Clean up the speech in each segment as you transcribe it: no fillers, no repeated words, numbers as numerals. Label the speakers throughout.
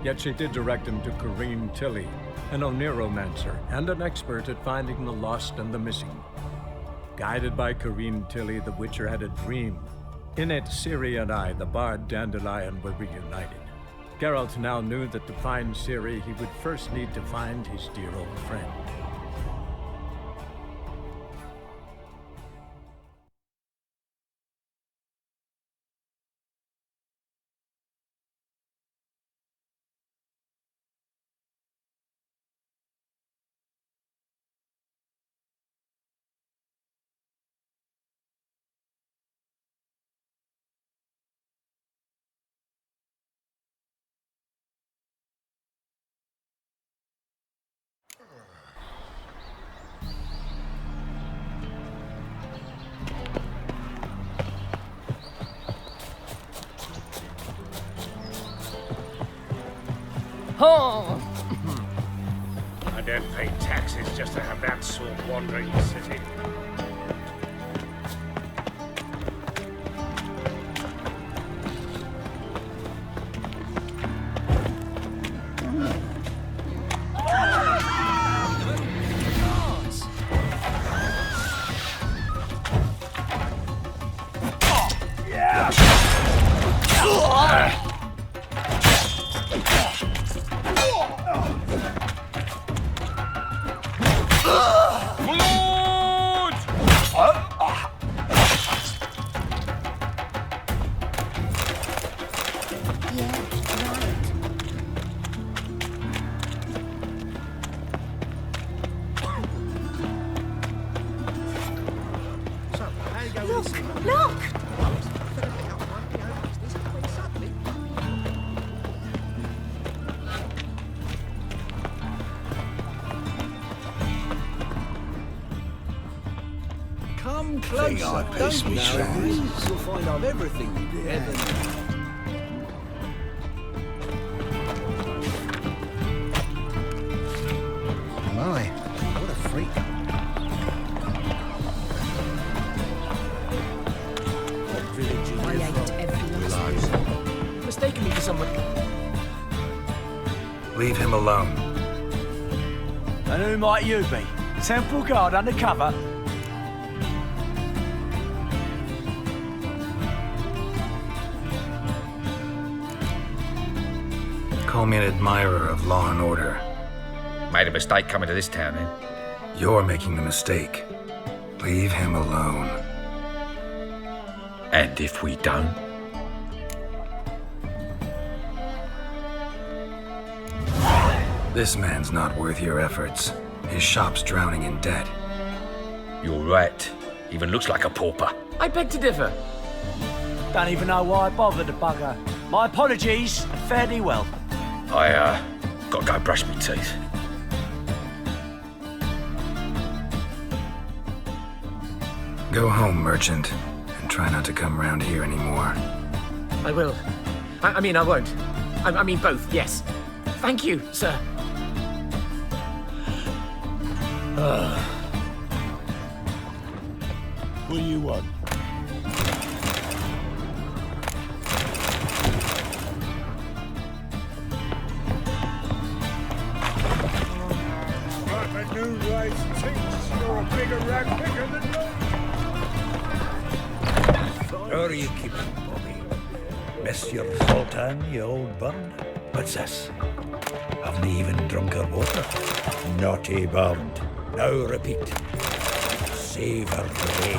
Speaker 1: Yet she did direct him to Corrine Tilly, an oneiromancer and an expert at finding the lost and the missing. Guided by Corrine Tilly, the Witcher had a dream. In it, Ciri and I, the bard Dandelion, were reunited. Geralt now knew that to find Ciri, he would first need to find his dear old friend.
Speaker 2: Oh!
Speaker 3: I don't pay taxes just to have that sort wandering the city.
Speaker 4: Come closer. Don't be shy. You'll find I've everything you ever need.
Speaker 5: My, what a freak.
Speaker 4: What village are
Speaker 2: I
Speaker 4: you
Speaker 2: ate
Speaker 4: from?
Speaker 2: every last mistaken me for someone.
Speaker 6: Leave him alone.
Speaker 7: And who might you be? Temple Guard undercover?
Speaker 6: Call me an admirer of law and order.
Speaker 3: Made a mistake coming to this town, then.
Speaker 6: You're making the mistake. Leave him alone.
Speaker 3: And if we don't?
Speaker 6: This man's not worth your efforts. His shop's drowning in debt.
Speaker 3: You're right. Even looks like a pauper.
Speaker 2: I beg to differ.
Speaker 7: Don't even know why I bothered the bugger. My apologies, fare thee well.
Speaker 3: I, gotta go brush my teeth.
Speaker 6: Go home, merchant, and try not to come round here anymore.
Speaker 2: I will. I mean, I won't. I mean, both, yes. Thank you, sir.
Speaker 4: What do you want?
Speaker 3: A new rice tinks. You're a bigger rat picker than me.
Speaker 8: How are you keeping, Bobby? Miss your Sultan, you old bird? What's this? Haven't even drunk her water? Naughty bird. Now repeat. Savour the way.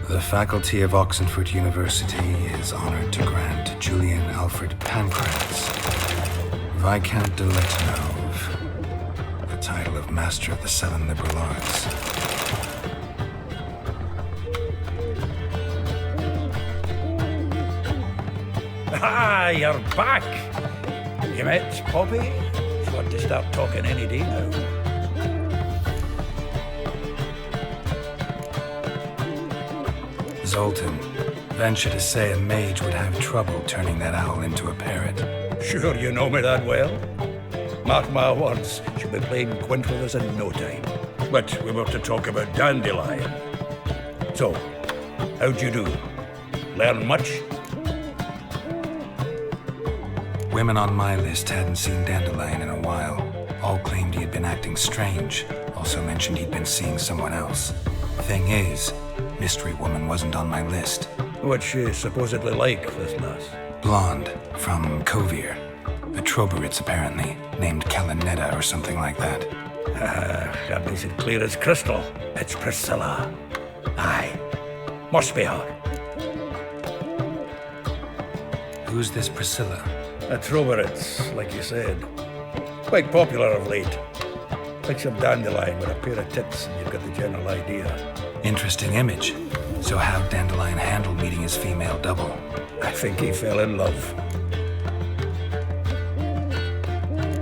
Speaker 6: The faculty of Oxenford University is honored to grant Julian Alfred Pancratz, Viscount de Letnove, the title of Master of the Seven Liberal Arts.
Speaker 8: Ah, you're back! You met Poppy? You want to start talking any day now.
Speaker 6: Zoltan, venture to say a mage would have trouble turning that owl into a parrot.
Speaker 8: Sure you know me that well? Mark my words, she'll be playing quint with us in no time. But we were to talk about Dandelion. So, how'd you do? Learn much?
Speaker 6: Women on my list hadn't seen Dandelion in a while. All claimed he had been acting strange. Also mentioned he'd been seeing someone else. Thing is, Mystery Woman wasn't on my list.
Speaker 8: What's she supposedly like, this lass?
Speaker 6: Blonde, from Kovir. A Troberitz, apparently, named Kalanetta or something like that.
Speaker 8: That makes it clear as crystal. It's Priscilla. Aye. Must be her.
Speaker 6: Who's this Priscilla?
Speaker 8: A Troberitz, like you said. Quite popular of late. Picture Dandelion with a pair of tits and you've got the general idea.
Speaker 6: Interesting image. So how'd Dandelion handle meeting his female double?
Speaker 8: I think he fell in love.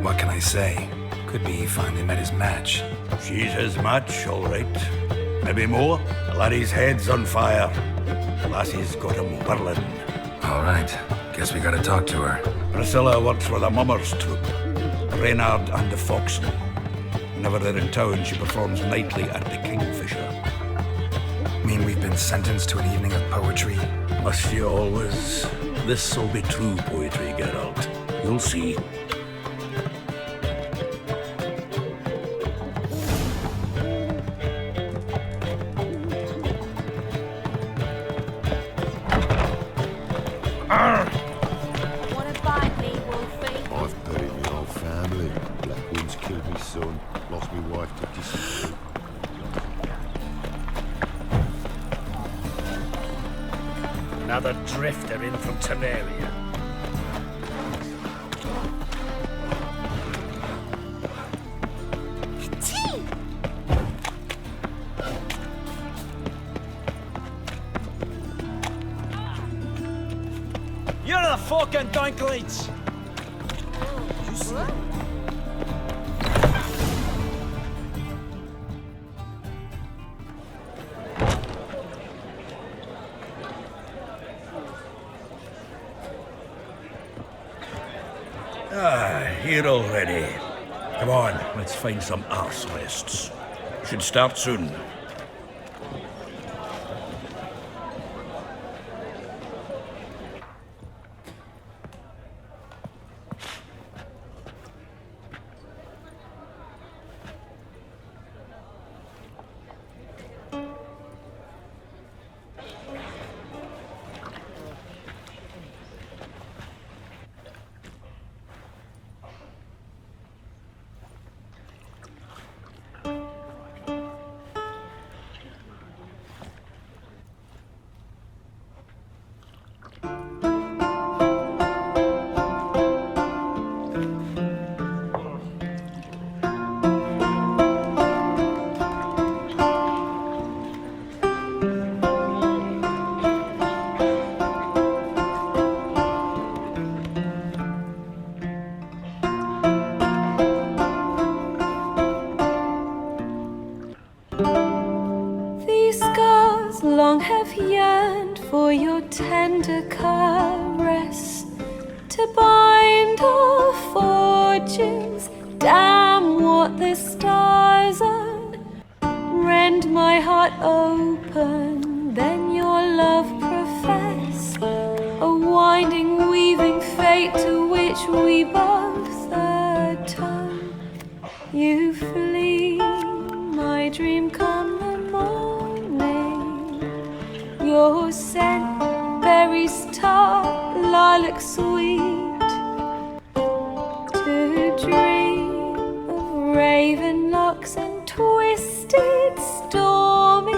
Speaker 6: What can I say? Could be he finally met his match.
Speaker 8: She's his match, all right. Maybe more. The laddie's head's on fire. The lassie's got him whirling.
Speaker 6: All right. Guess we gotta talk to her.
Speaker 8: Priscilla works for the Mummers troupe. Reynard and the Foxen. Whenever they're in town, she performs nightly at the Kingfisher.
Speaker 6: Mean we've been sentenced to an evening of poetry?
Speaker 8: Must you always? This'll be true poetry, Geralt. You'll see.
Speaker 9: Wanna find me, Wolfie?
Speaker 10: I've buried my whole family. Black Wind's killed me son. Lost me wife to disappear.
Speaker 3: Another drifter in from Temeria.
Speaker 7: You're the fucking dinklings!
Speaker 8: Here already. Come on, let's find some arse rests. Should start soon.
Speaker 9: Long have yearned for your tender caress to bind our fortunes. Damn what the stars own. Rend my heart open, then your love profess. A winding, weaving fate to which we both atone. You flee, my dream come the morning. Your scent, berries tart, lilac sweet. To dream of raven locks and twisted, stormy,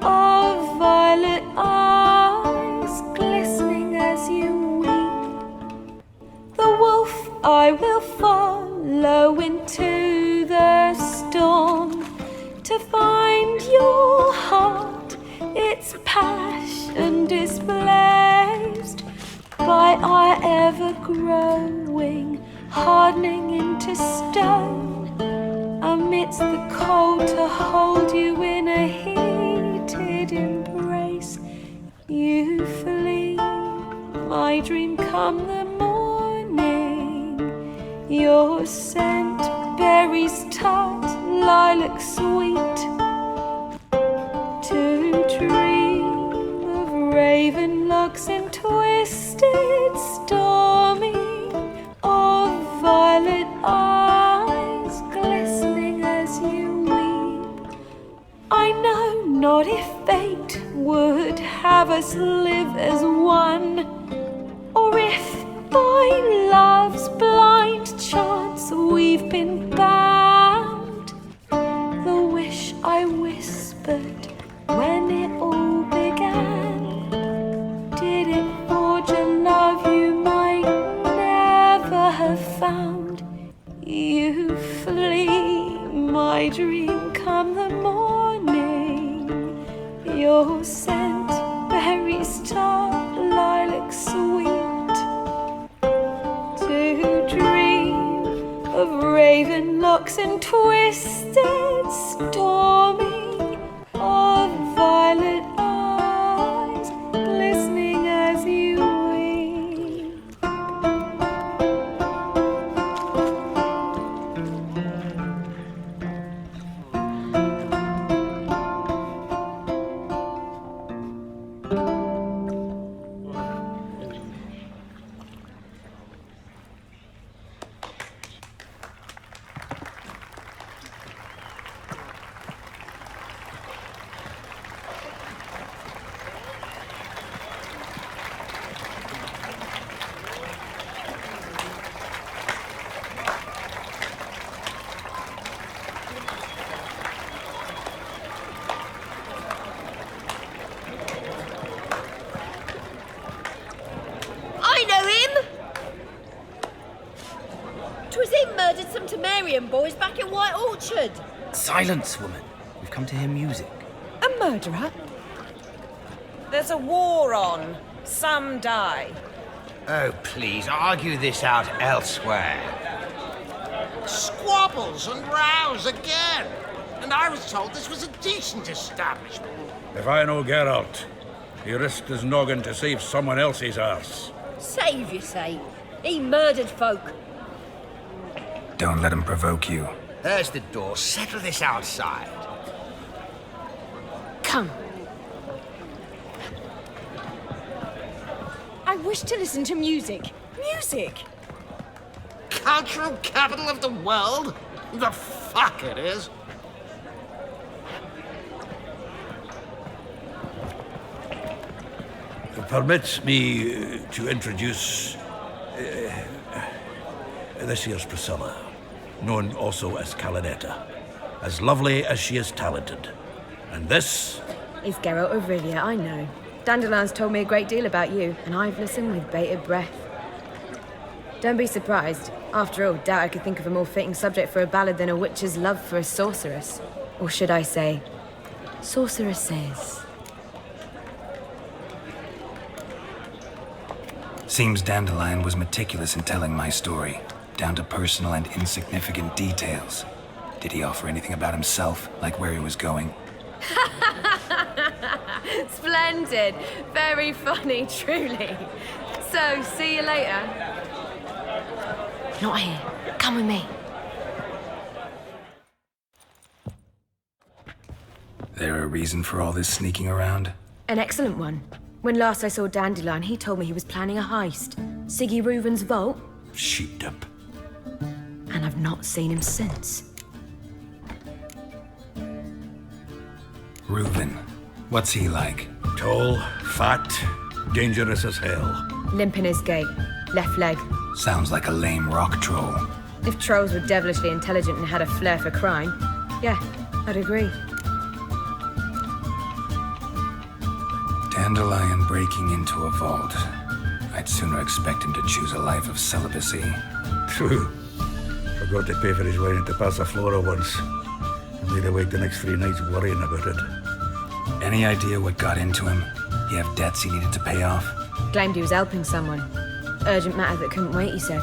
Speaker 9: of violet eyes glistening as you weep. The wolf I will follow into the storm to find your heart. Its passion displaced by our ever-growing, hardening into stone, amidst the cold to hold you in a heated embrace. my dream come the morning. Your scent, berries tart, lilac sweet. To dream of raven locks and twisted stormy, of violet eyes glistening as you weep. I know not if fate would have us live as one, or if by love's blind chance we've been bound. The wish I whispered when it all began, did it forge a love you might never have found? You flee, my dream come the morning. Your scent, berries tart, lilac sweet. To dream of raven locks and twisted stormy, of violet eyes glistening as you weep.
Speaker 11: I know him! 'Twas him murdered some Temerian boys back in White Orchard.
Speaker 2: Silence, woman. We've come to hear music.
Speaker 11: A murderer?
Speaker 12: There's a war on. Some die.
Speaker 13: Oh, please, argue this out elsewhere.
Speaker 3: Squabbles and rows again. And I was told this was a decent establishment.
Speaker 8: If I know Geralt, he risked his noggin to save someone else's arse.
Speaker 11: Save, you say? He murdered folk.
Speaker 6: Don't let him provoke you.
Speaker 13: There's the door. Settle this outside.
Speaker 11: Come.
Speaker 12: I wish to listen to music. Music!
Speaker 3: Cultural capital of the world? The fuck it is.
Speaker 8: Permit me to introduce this here's Priscilla, known also as Calinetta, as lovely as she is talented. And this
Speaker 14: is Geralt of Rivia, I know. Dandelion's told me a great deal about you, and I've listened with bated breath. Don't be surprised. After all, doubt I could think of a more fitting subject for a ballad than a witch's love for a sorceress. Or should I say, sorceresses.
Speaker 6: Seems Dandelion was meticulous in telling my story, down to personal and insignificant details. Did he offer anything about himself, like where he was going?
Speaker 14: Splendid. Very funny, truly. So, see you later.
Speaker 11: Not here. Come with me.
Speaker 6: There a reason for all this sneaking around?
Speaker 14: An excellent one. When last I saw Dandelion, he told me he was planning a heist. Siggy Reuven's vault.
Speaker 8: sheepdip.
Speaker 14: And I've not seen him since.
Speaker 6: Reuven. What's he like?
Speaker 8: Tall, fat, dangerous as hell.
Speaker 14: Limp in his gait. Left leg.
Speaker 6: Sounds like a lame rock troll.
Speaker 14: If trolls were devilishly intelligent and had a flair for crime, yeah, I'd agree.
Speaker 6: Dandelion breaking into a vault. I'd sooner expect him to choose a life of celibacy.
Speaker 8: True. Forgot to pay for his way into Passaflora once. And laid awake the next 3 nights worrying about it.
Speaker 6: Any idea what got into him? He have debts he needed to pay off?
Speaker 14: Claimed he was helping someone. Urgent matter that couldn't wait, he said.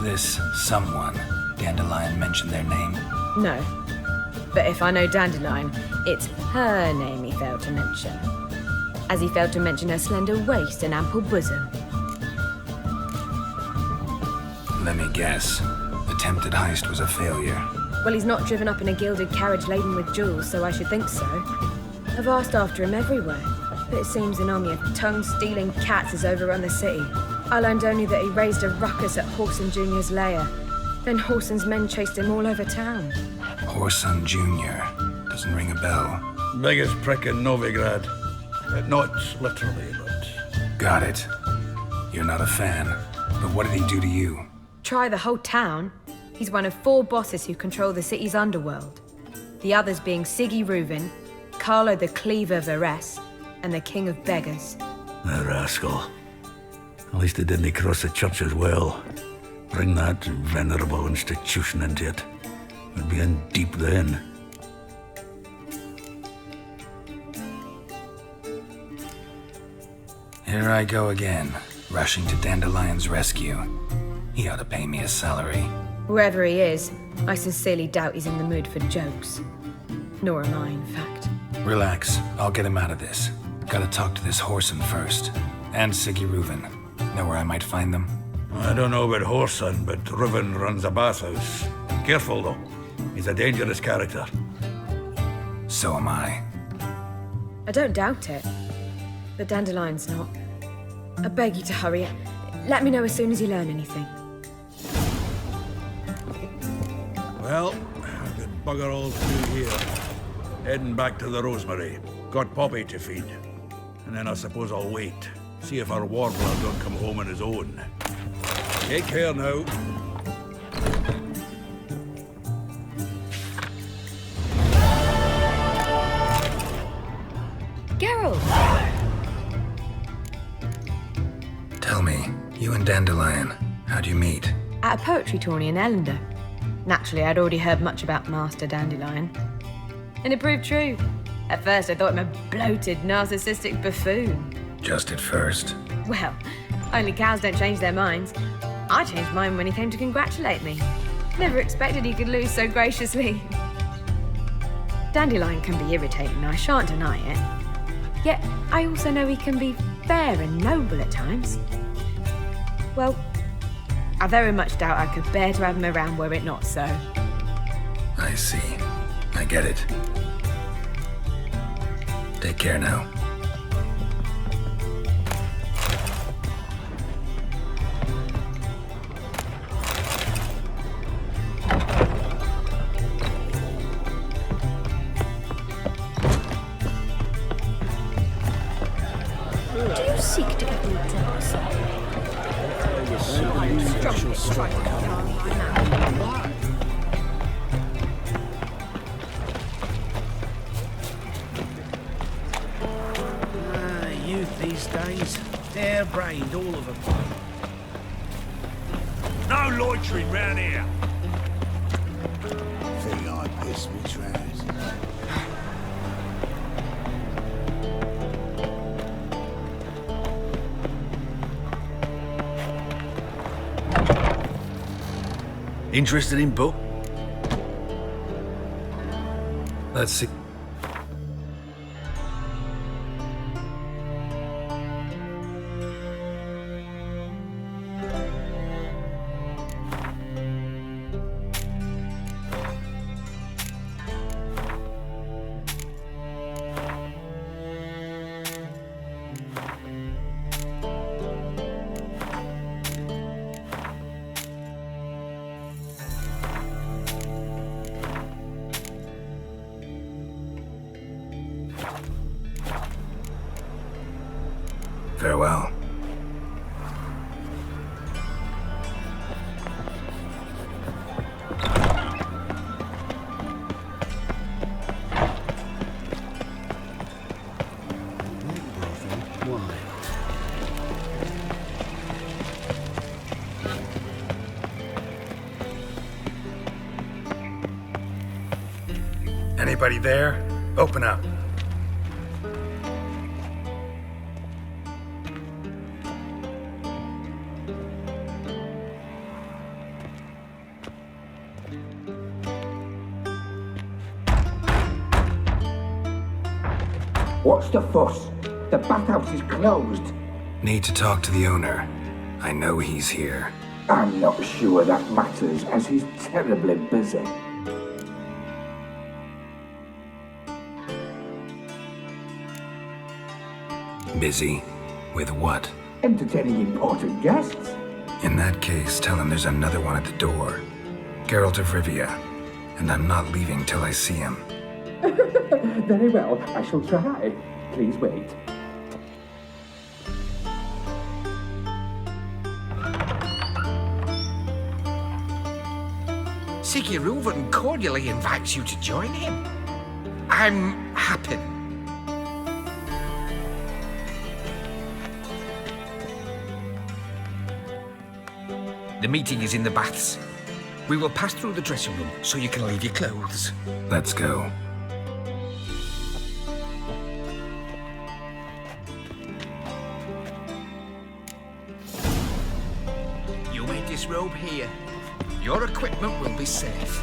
Speaker 6: This someone, Dandelion mentioned their name?
Speaker 14: No. But if I know Dandelion, it's her name he failed to mention. as he failed to mention her slender waist and ample bosom.
Speaker 6: Let me guess. Attempted heist was a failure.
Speaker 14: Well, he's not driven up in a gilded carriage laden with jewels, so I should think so. I've asked after him everywhere, but it seems an army of tongue-stealing cats has overrun the city. I learned only that he raised a ruckus at Horson Jr.'s lair. Then Horson's men chased him all over town.
Speaker 6: Horson Jr. Doesn't ring a bell.
Speaker 8: Biggest prick in Novigrad. Not literally, but...
Speaker 6: Got it. You're not a fan. But what did he do to you?
Speaker 14: Try the whole town. He's one of 4 bosses who control the city's underworld. The others being Siggy Reuven, Carlo the Cleaver Varese, and the King of Beggars.
Speaker 8: The rascal. At least they didn't cross the church as well. Bring that venerable institution into it. We'd be in deep then.
Speaker 6: Here I go again, rushing to Dandelion's rescue. He ought to pay me a salary.
Speaker 14: Wherever he is, I sincerely doubt he's in the mood for jokes. Nor am I, in fact.
Speaker 6: Relax, I'll get him out of this. Gotta talk to this Horson first. And Siggy Reuven. Know where I might find them?
Speaker 8: I don't know about Horson, but Reuven runs a bathhouse. Careful, though. He's a dangerous character.
Speaker 6: So am I.
Speaker 14: I don't doubt it. But Dandelion's not. I beg you to hurry. Let me know as soon as you learn anything.
Speaker 8: Well, I've got bugger all through here. Heading back to the Rosemary. Got Poppy to feed. And then I suppose I'll wait. See if our warbler don't come home on his own. Take care now.
Speaker 14: Geralt!
Speaker 6: Tell me, you and Dandelion, how'd you meet?
Speaker 14: At a poetry tourney in Ellender. Naturally, I'd already heard much about Master Dandelion. And it proved true. At first, I thought him a bloated, narcissistic buffoon.
Speaker 6: Just at first.
Speaker 14: Well, only cows don't change their minds. I changed mine when he came to congratulate me. Never expected he could lose so graciously. Dandelion can be irritating, I shan't deny it. Yet, I also know he can be fair and noble at times. Well, I very much doubt I could bear to have him around were it not so.
Speaker 6: I see. I get it. Take care now.
Speaker 9: Do you seek to get me drunk, sir?
Speaker 4: Youth these days, hair-brained, all of them.
Speaker 3: No loitering round here.
Speaker 10: Think I pissed me trousers.
Speaker 4: Interested in book?
Speaker 6: Let's see. Farewell. Anybody there? Open up.
Speaker 15: What's the fuss? The bathhouse is closed.
Speaker 6: Need to talk to the owner. I know he's here.
Speaker 15: I'm not sure that matters, as he's terribly busy.
Speaker 6: Busy? With what?
Speaker 15: Entertaining important guests.
Speaker 6: In that case, tell him there's another one at the door. Geralt of Rivia. And I'm not leaving till I see him.
Speaker 15: Very well, I shall try. Please wait.
Speaker 2: Siggy Reuven cordially invites you to join him. I'm happy. The meeting is in the baths. We will pass through the dressing room so you can leave your clothes.
Speaker 6: Let's go.
Speaker 2: You may disrobe here. Your equipment will be safe.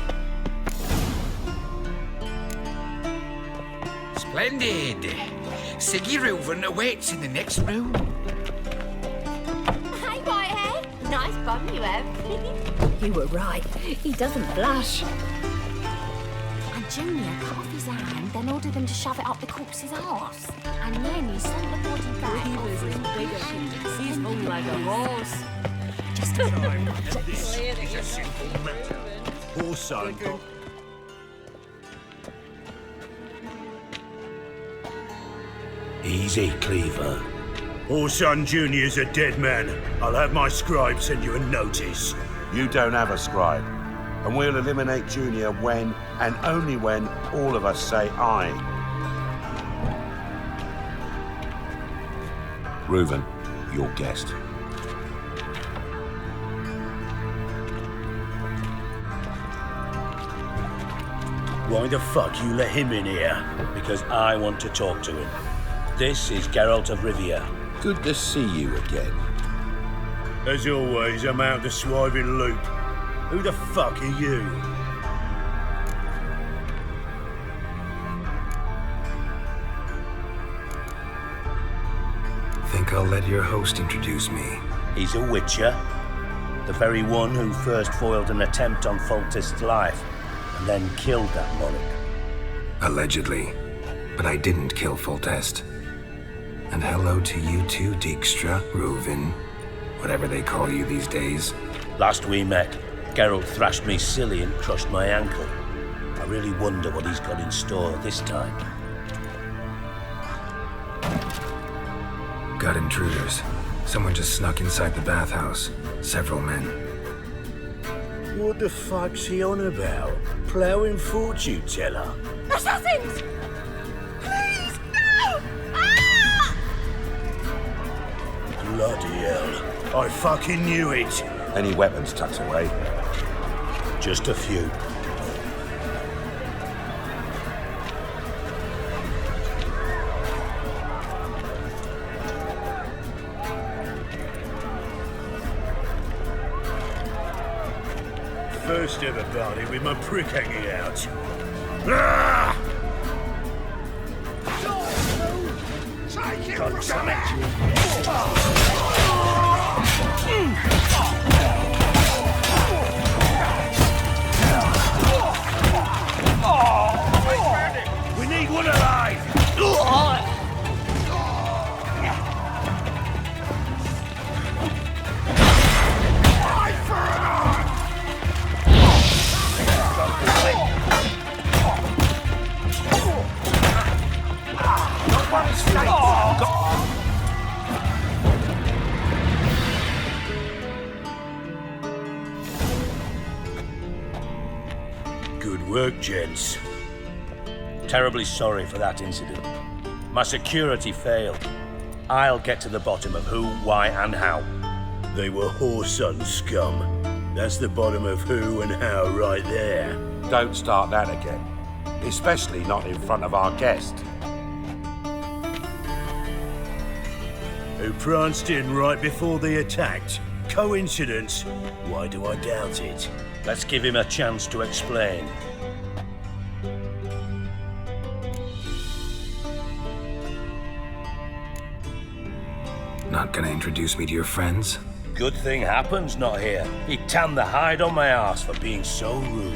Speaker 2: Splendid! Siggy Reuven awaits in the next room.
Speaker 11: Hey, Whitehead. Nice bum you have.
Speaker 9: You were right. He doesn't blush. And Junior cut off his hand, then ordered them to shove it up the corpse's arse. And then he sent the body back.
Speaker 12: He was in bigger. He's hung like a horse.
Speaker 9: Just a
Speaker 3: It's a simple matter. Also,
Speaker 8: Easy, Cleaver.
Speaker 3: Orson Jr.'s a dead man. I'll have my scribe send you a notice.
Speaker 10: You don't have a scribe. And we'll eliminate Junior when, and only when, all of us say aye. Reuven, your guest.
Speaker 16: Why the fuck you let him in here? Because I want to talk to him. This is Geralt of Rivia.
Speaker 10: Good to see you again.
Speaker 3: As always, I'm out the swiving loop. Who the fuck are you?
Speaker 6: Think I'll let your host introduce me.
Speaker 16: He's a witcher. The very one who first foiled an attempt on Foltest's life, and then killed that monarch.
Speaker 6: Allegedly. But I didn't kill Foltest. And hello to you too, Dijkstra, Reuven, whatever they call you these days.
Speaker 16: Last we met, Geralt thrashed me silly and crushed my ankle. I really wonder what he's got in store this time.
Speaker 6: Got intruders. Someone just snuck inside the bathhouse. Several men.
Speaker 16: What the fuck's he on about? Ploughing fortune teller?
Speaker 11: Assassins! Please, no! Ah!
Speaker 3: Bloody hell. I fucking knew it.
Speaker 10: Any weapons tucked away?
Speaker 16: Just a few.
Speaker 3: First ever party with my prick hanging out. Ah! God damn it! We need one alive! Good work, gents.
Speaker 16: Terribly sorry for that incident. My security failed. I'll get to the bottom of who, why, and how.
Speaker 3: They were whoreson scum. That's the bottom of who and how right there.
Speaker 10: Don't start that again. Especially not in front of our guest.
Speaker 3: Who pranced in right before they attacked. Coincidence? Why do I doubt it?
Speaker 16: Let's give him a chance to explain.
Speaker 6: Not gonna introduce me to your friends?
Speaker 16: Good thing Happen's not here. He'd tan the hide on my arse for being so rude.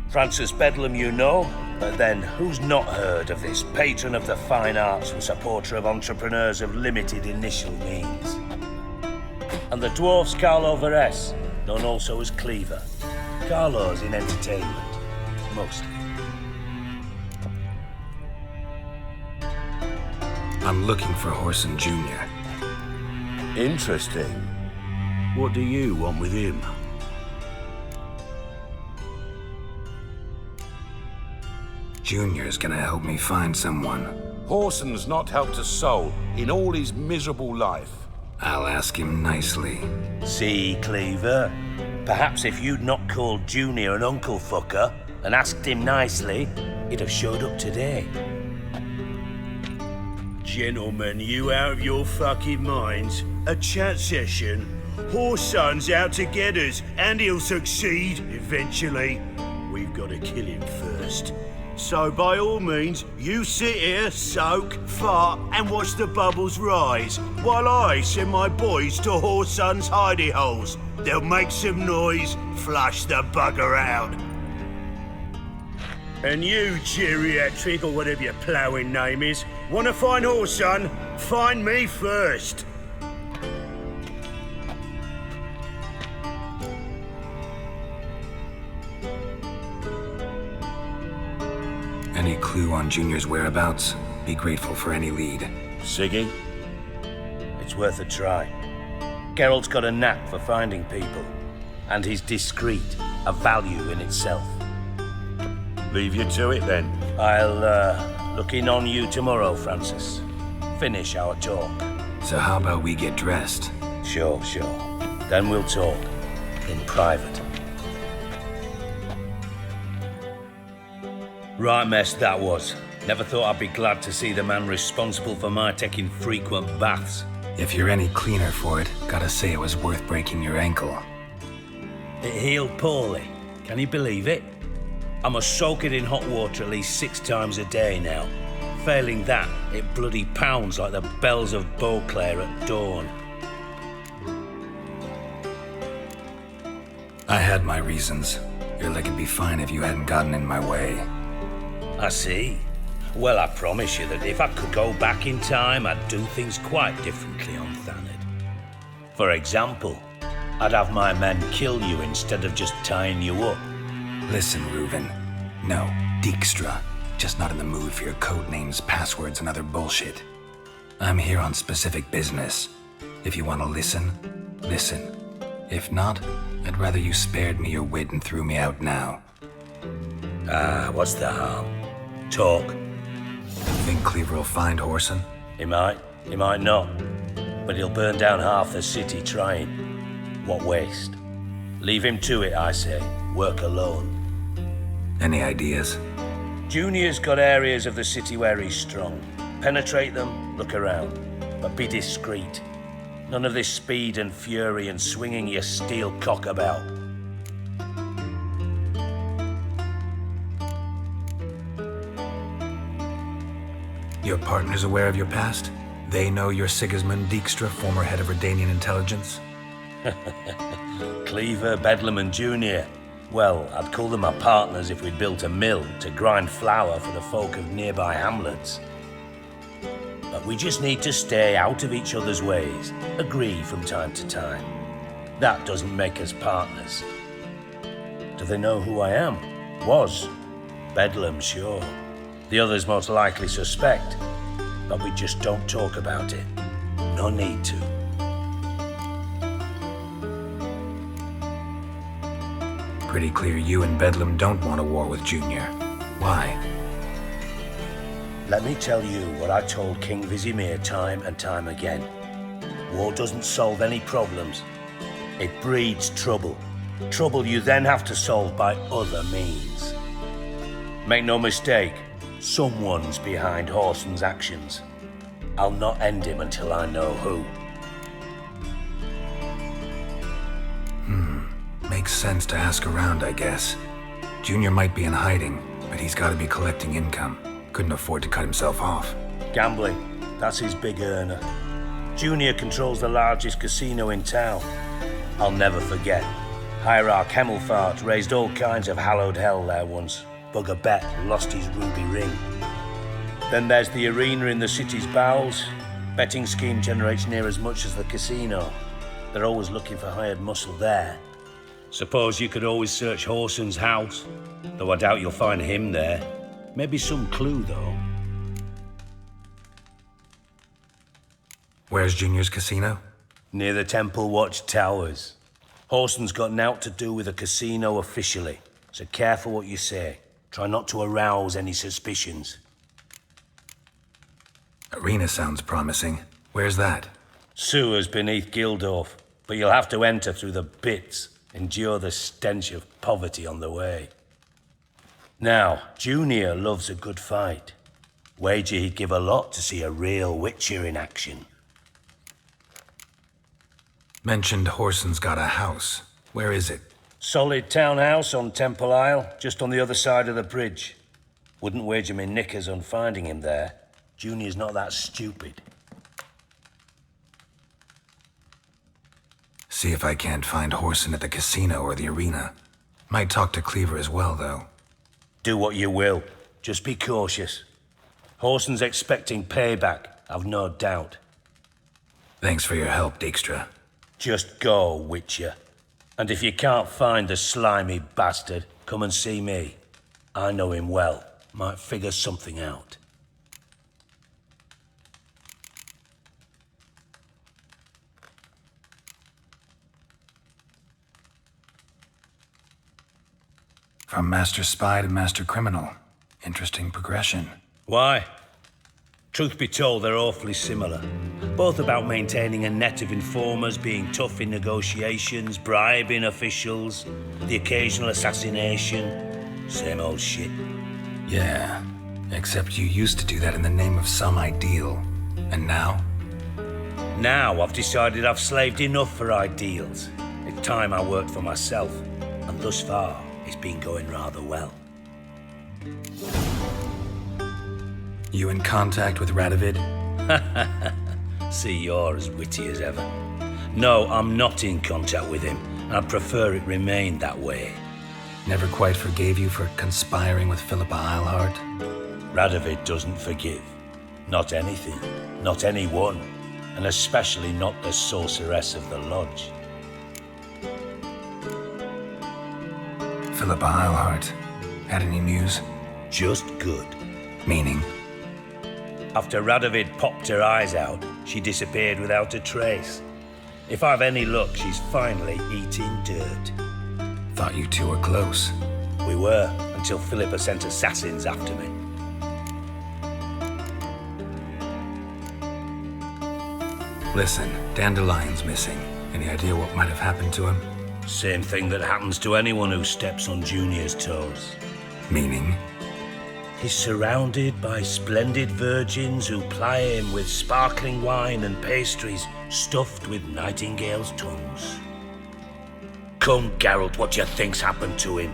Speaker 16: Francis Bedlam you know, but then who's not heard of this patron of the fine arts and supporter of entrepreneurs of limited initial means? And the dwarf's Carlo Veres, known also as Cleaver. Carlo's in entertainment, mostly.
Speaker 6: I'm looking for Horson Jr.
Speaker 3: Interesting. What do you want with him?
Speaker 6: Junior's gonna help me find someone.
Speaker 10: Horson's not helped a soul in all his miserable life.
Speaker 6: I'll ask him nicely.
Speaker 16: See, Cleaver? Perhaps if you'd not called Junior an uncle fucker and asked him nicely, he'd have showed up today.
Speaker 3: Gentlemen, you out of your fucking minds? A chat session? Horson's out to get us, and he'll succeed eventually. We've got to kill him first. So by all means, you sit here, soak, fart, and watch the bubbles rise, while I send my boys to Horson's hidey holes. They'll make some noise, flush the bugger out. And you, geriatric, or whatever your ploughing name is, want to find Horson? Find me first.
Speaker 6: Any clue on Junior's whereabouts? Be grateful for any lead.
Speaker 3: Siggy?
Speaker 16: It's worth a try. Geralt's got a knack for finding people, and he's discreet, a value in itself.
Speaker 10: Leave you to it then.
Speaker 16: I'll look in on you tomorrow, Francis. Finish our talk.
Speaker 6: So how about we get dressed?
Speaker 16: Sure. Then we'll talk. In private. Right mess that was. Never thought I'd be glad to see the man responsible for my taking frequent baths.
Speaker 6: If you're any cleaner for it, gotta say it was worth breaking your ankle.
Speaker 16: It healed poorly. Can you believe it? I must soak it in hot water at least 6 times a day now. Failing that, it bloody pounds like the bells of Beauclair at dawn.
Speaker 6: I had my reasons. Your leg would be fine if you hadn't gotten in my way.
Speaker 16: I see. Well, I promise you that if I could go back in time, I'd do things quite differently on Thanedd. For example, I'd have my men kill you instead of just tying you up.
Speaker 6: Listen, Reuven. No, Dijkstra. Just not in the mood for your code names, passwords, and other bullshit. I'm here on specific business. If you want to listen, listen. If not, I'd rather you spared me your wit and threw me out now.
Speaker 16: What's the harm? Talk.
Speaker 6: Think Cleaver will find Horson?
Speaker 16: He might not. But he'll burn down half the city trying. What waste? Leave him to it, I say. Work alone.
Speaker 6: Any ideas?
Speaker 16: Junior's got areas of the city where he's strong. Penetrate them, look around. But be discreet. None of this speed and fury and swinging your steel cock about.
Speaker 6: Your partner's aware of your past? They know you're Sigismund Dijkstra, former head of Redanian intelligence?
Speaker 16: Cleaver, Bedlam and Junior. Well, I'd call them my partners if we'd built a mill to grind flour for the folk of nearby hamlets. But we just need to stay out of each other's ways, agree from time to time. That doesn't make us partners. Do they know who I am? Was. Bedlam, sure. The others most likely suspect, but we just don't talk about it. No need to.
Speaker 6: Pretty clear you and Bedlam don't want a war with Junior. Why?
Speaker 16: Let me tell you what I told King Vizimir time and time again. War doesn't solve any problems. It breeds trouble. Trouble you then have to solve by other means. Make no mistake, someone's behind Horson's actions. I'll not end him until I know who.
Speaker 6: Makes sense to ask around, I guess. Junior might be in hiding, but he's got to be collecting income. Couldn't afford to cut himself off.
Speaker 16: Gambling, that's his big earner. Junior controls the largest casino in town. I'll never forget. Hierarch Hemmelfart raised all kinds of hallowed hell there once. Bugger Bet lost his ruby ring. Then there's the arena in the city's bowels. Betting scheme generates near as much as the casino. They're always looking for hired muscle there. Suppose you could always search Horson's house, though I doubt you'll find him there. Maybe some clue, though.
Speaker 6: Where's Junior's casino?
Speaker 16: Near the Temple Watch Towers. Horson's got nought to do with the casino officially, so careful what you say. Try not to arouse any suspicions.
Speaker 6: Arena sounds promising. Where's that?
Speaker 16: Sewers beneath Gildorf, but you'll have to enter through the pits. Endure the stench of poverty on the way. Now, Junior loves a good fight. Wager he'd give a lot to see a real Witcher in action.
Speaker 6: Mentioned Horson's got a house. Where is it?
Speaker 16: Solid townhouse on Temple Isle, just on the other side of the bridge. Wouldn't wager me knickers on finding him there. Junior's not that stupid.
Speaker 6: See if I can't find Horson at the casino or the arena. Might talk to Cleaver as well, though.
Speaker 16: Do what you will. Just be cautious. Horson's expecting payback, I've no doubt.
Speaker 6: Thanks for your help, Dijkstra.
Speaker 16: Just go, Witcher. And if you can't find the slimy bastard, come and see me. I know him well. Might figure something out.
Speaker 6: From Master Spy to Master Criminal. Interesting progression.
Speaker 16: Why? Truth be told, they're awfully similar. Both about maintaining a net of informers, being tough in negotiations, bribing officials, the occasional assassination. Same old shit.
Speaker 6: Yeah, except you used to do that in the name of some ideal. And now?
Speaker 16: Now I've decided I've slaved enough for ideals. It's time I worked for myself. And thus far, it's been going rather well.
Speaker 6: You in contact with Radovid?
Speaker 16: See, you're as witty as ever. No, I'm not in contact with him. I'd prefer it remained that way.
Speaker 6: Never quite forgave you for conspiring with Philippa Eilhart?
Speaker 16: Radovid doesn't forgive. Not anything. Not anyone. And especially not the sorceress of the lodge.
Speaker 6: Philippa Eilhart. Had any news?
Speaker 16: Just good.
Speaker 6: Meaning?
Speaker 16: After Radovid popped her eyes out, she disappeared without a trace. If I've any luck, she's finally eating dirt.
Speaker 6: Thought you two were close.
Speaker 16: We were, until Philippa sent assassins after me.
Speaker 6: Listen, Dandelion's missing. Any idea what might have happened to him?
Speaker 16: Same thing that happens to anyone who steps on Junior's toes.
Speaker 6: Meaning?
Speaker 16: He's surrounded by splendid virgins who ply him with sparkling wine and pastries stuffed with nightingales' tongues. Come, Geralt, what do you think's happened to him?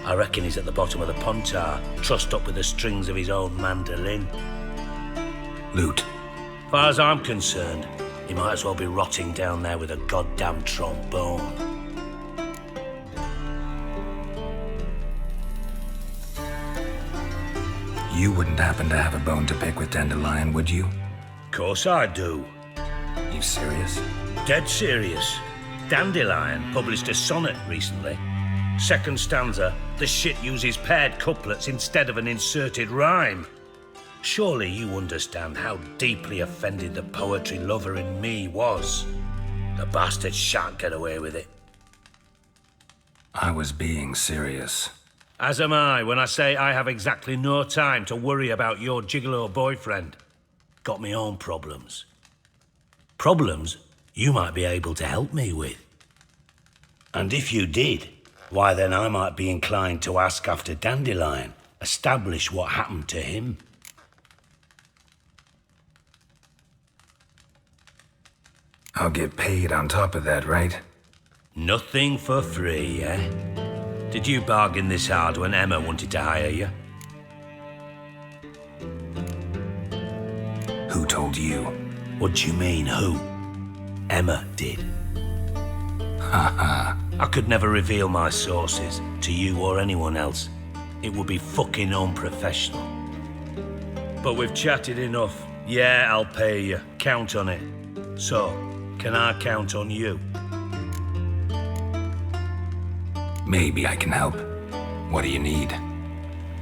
Speaker 16: I reckon he's at the bottom of the Pontar, trussed up with the strings of his own mandolin.
Speaker 6: Loot.
Speaker 16: Far as I'm concerned, he might as well be rotting down there with a goddamn trombone.
Speaker 6: You wouldn't happen to have a bone to pick with Dandelion, would you?
Speaker 16: Course I do.
Speaker 6: You serious?
Speaker 16: Dead serious. Dandelion published a sonnet recently. Second stanza, the shit uses paired couplets instead of an inserted rhyme. Surely you understand how deeply offended the poetry lover in me was. The bastard shan't get away with it.
Speaker 6: I was being serious.
Speaker 16: As am I when I say I have exactly no time to worry about your gigolo boyfriend. Got me own problems. Problems you might be able to help me with. And if you did, why then I might be inclined to ask after Dandelion, establish what happened to him.
Speaker 6: I'll get paid on top of that, right?
Speaker 16: Nothing for free, eh? Did you bargain this hard when Emma wanted to hire you?
Speaker 6: Who told you?
Speaker 16: What do you mean, who? Emma did.
Speaker 6: Haha.
Speaker 16: I could never reveal my sources to you or anyone else. It would be fucking unprofessional. But we've chatted enough. Yeah, I'll pay you. Count on it. So, can I count on you?
Speaker 6: Maybe I can help. What do you need?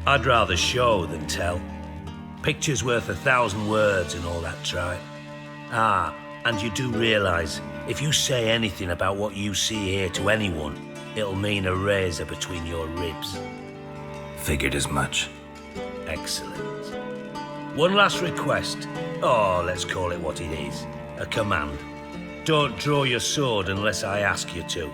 Speaker 16: I'd rather show than tell. Picture's worth 1,000 words and all that tripe. Ah, and you do realise, if you say anything about what you see here to anyone, it'll mean a razor between your ribs.
Speaker 6: Figured as much.
Speaker 16: Excellent. One last request. Oh, let's call it what it is. A command. Don't draw your sword unless I ask you to.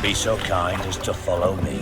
Speaker 16: Be so kind as to follow me.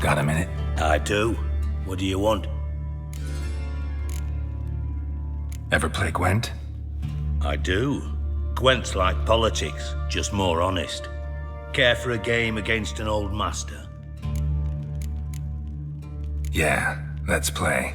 Speaker 6: Got a minute?
Speaker 16: I do. What do you want?
Speaker 6: Ever play Gwent?
Speaker 16: I do. Gwent's like politics, just more honest. Care for a game against an old master?
Speaker 6: Yeah, let's play.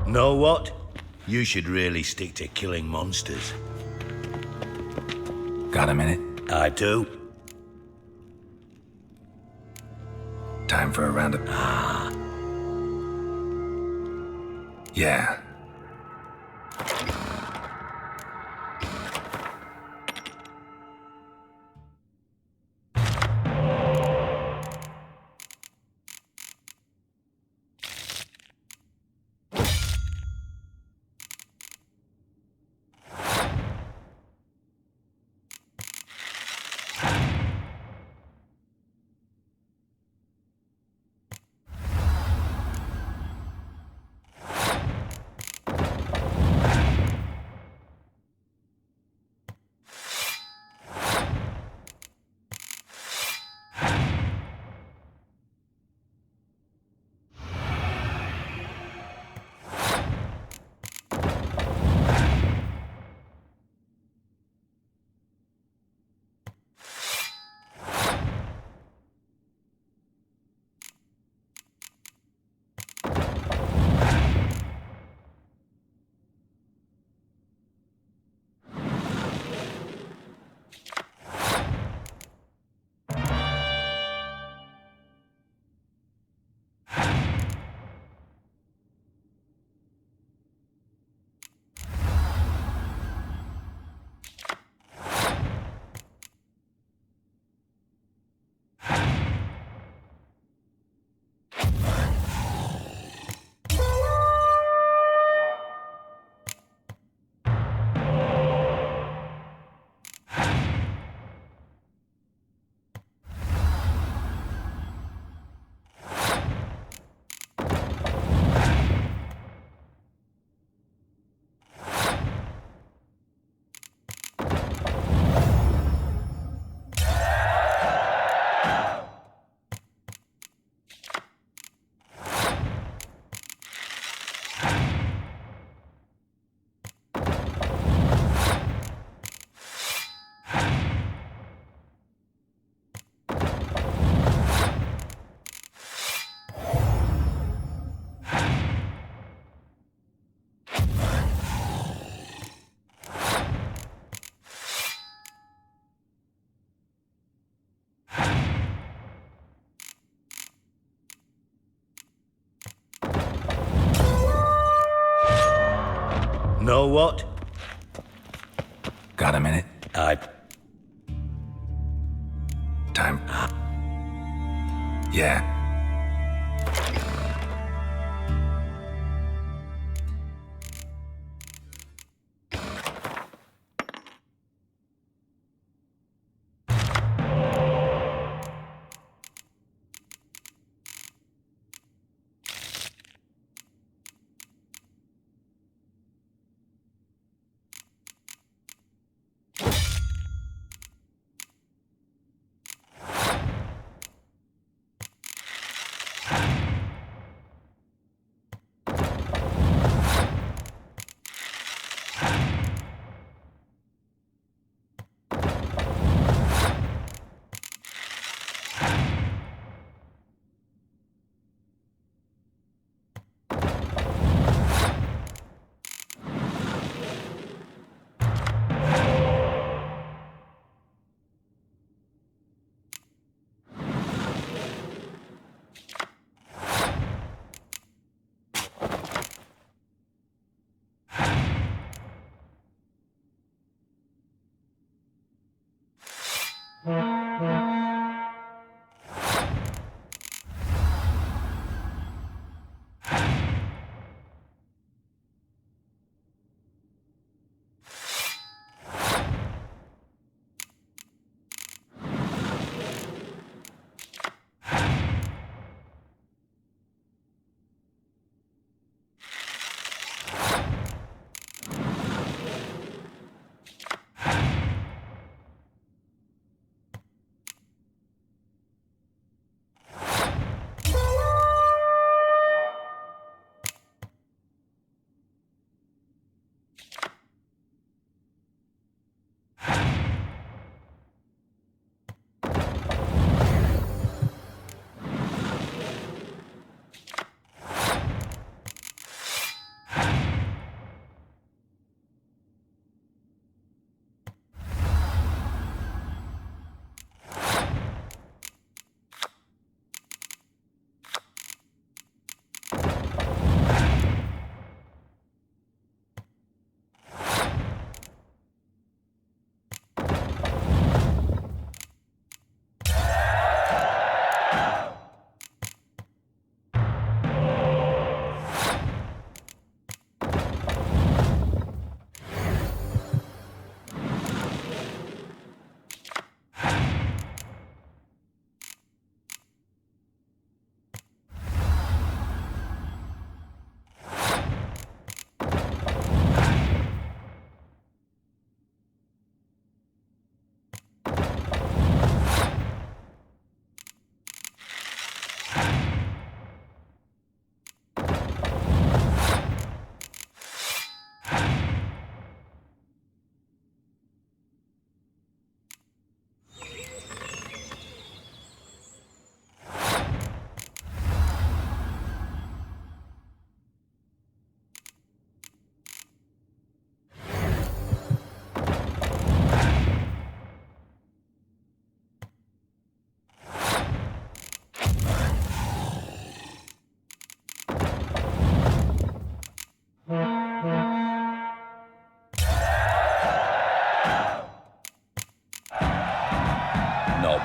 Speaker 10: Know what? You should really stick to killing monsters.
Speaker 6: Got a minute?
Speaker 10: I do.
Speaker 6: Time for a round of... Yeah.
Speaker 10: Know what?
Speaker 6: Got a minute? Time. Yeah.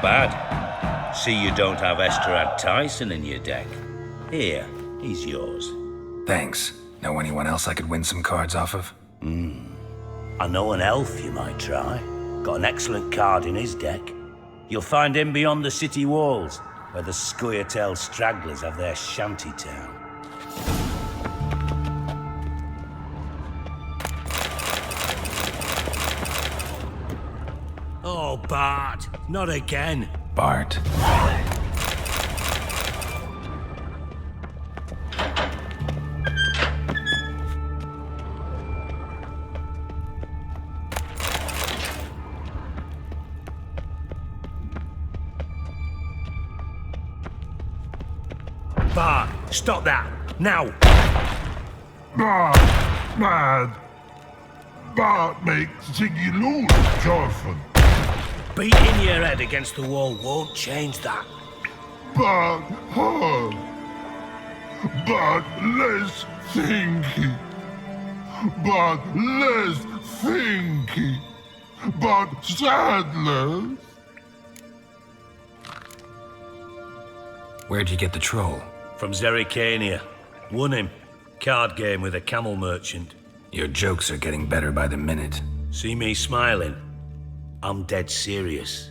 Speaker 16: bad. See you don't have Esterad Tyson in your deck. Here, he's yours.
Speaker 6: Thanks. Know anyone else I could win some cards off of?
Speaker 16: I know an elf you might try. Got an excellent card in his deck. You'll find him beyond the city walls, where the Scoia'tael stragglers have their shanty town.
Speaker 13: Oh, Bart, not again.
Speaker 6: Bart.
Speaker 13: Bart, stop that, now!
Speaker 17: Bart, mad. Bart makes Ziggy lose, Jorfin.
Speaker 13: Beating your head against the wall won't change that.
Speaker 17: Bart hard. Bart less thinky. Bart less thinky. Bart sadless.
Speaker 6: Where'd you get the troll?
Speaker 16: From Zerrikania. Won him. Card game with a camel merchant.
Speaker 6: Your jokes are getting better by the minute.
Speaker 16: See me smiling? I'm dead serious.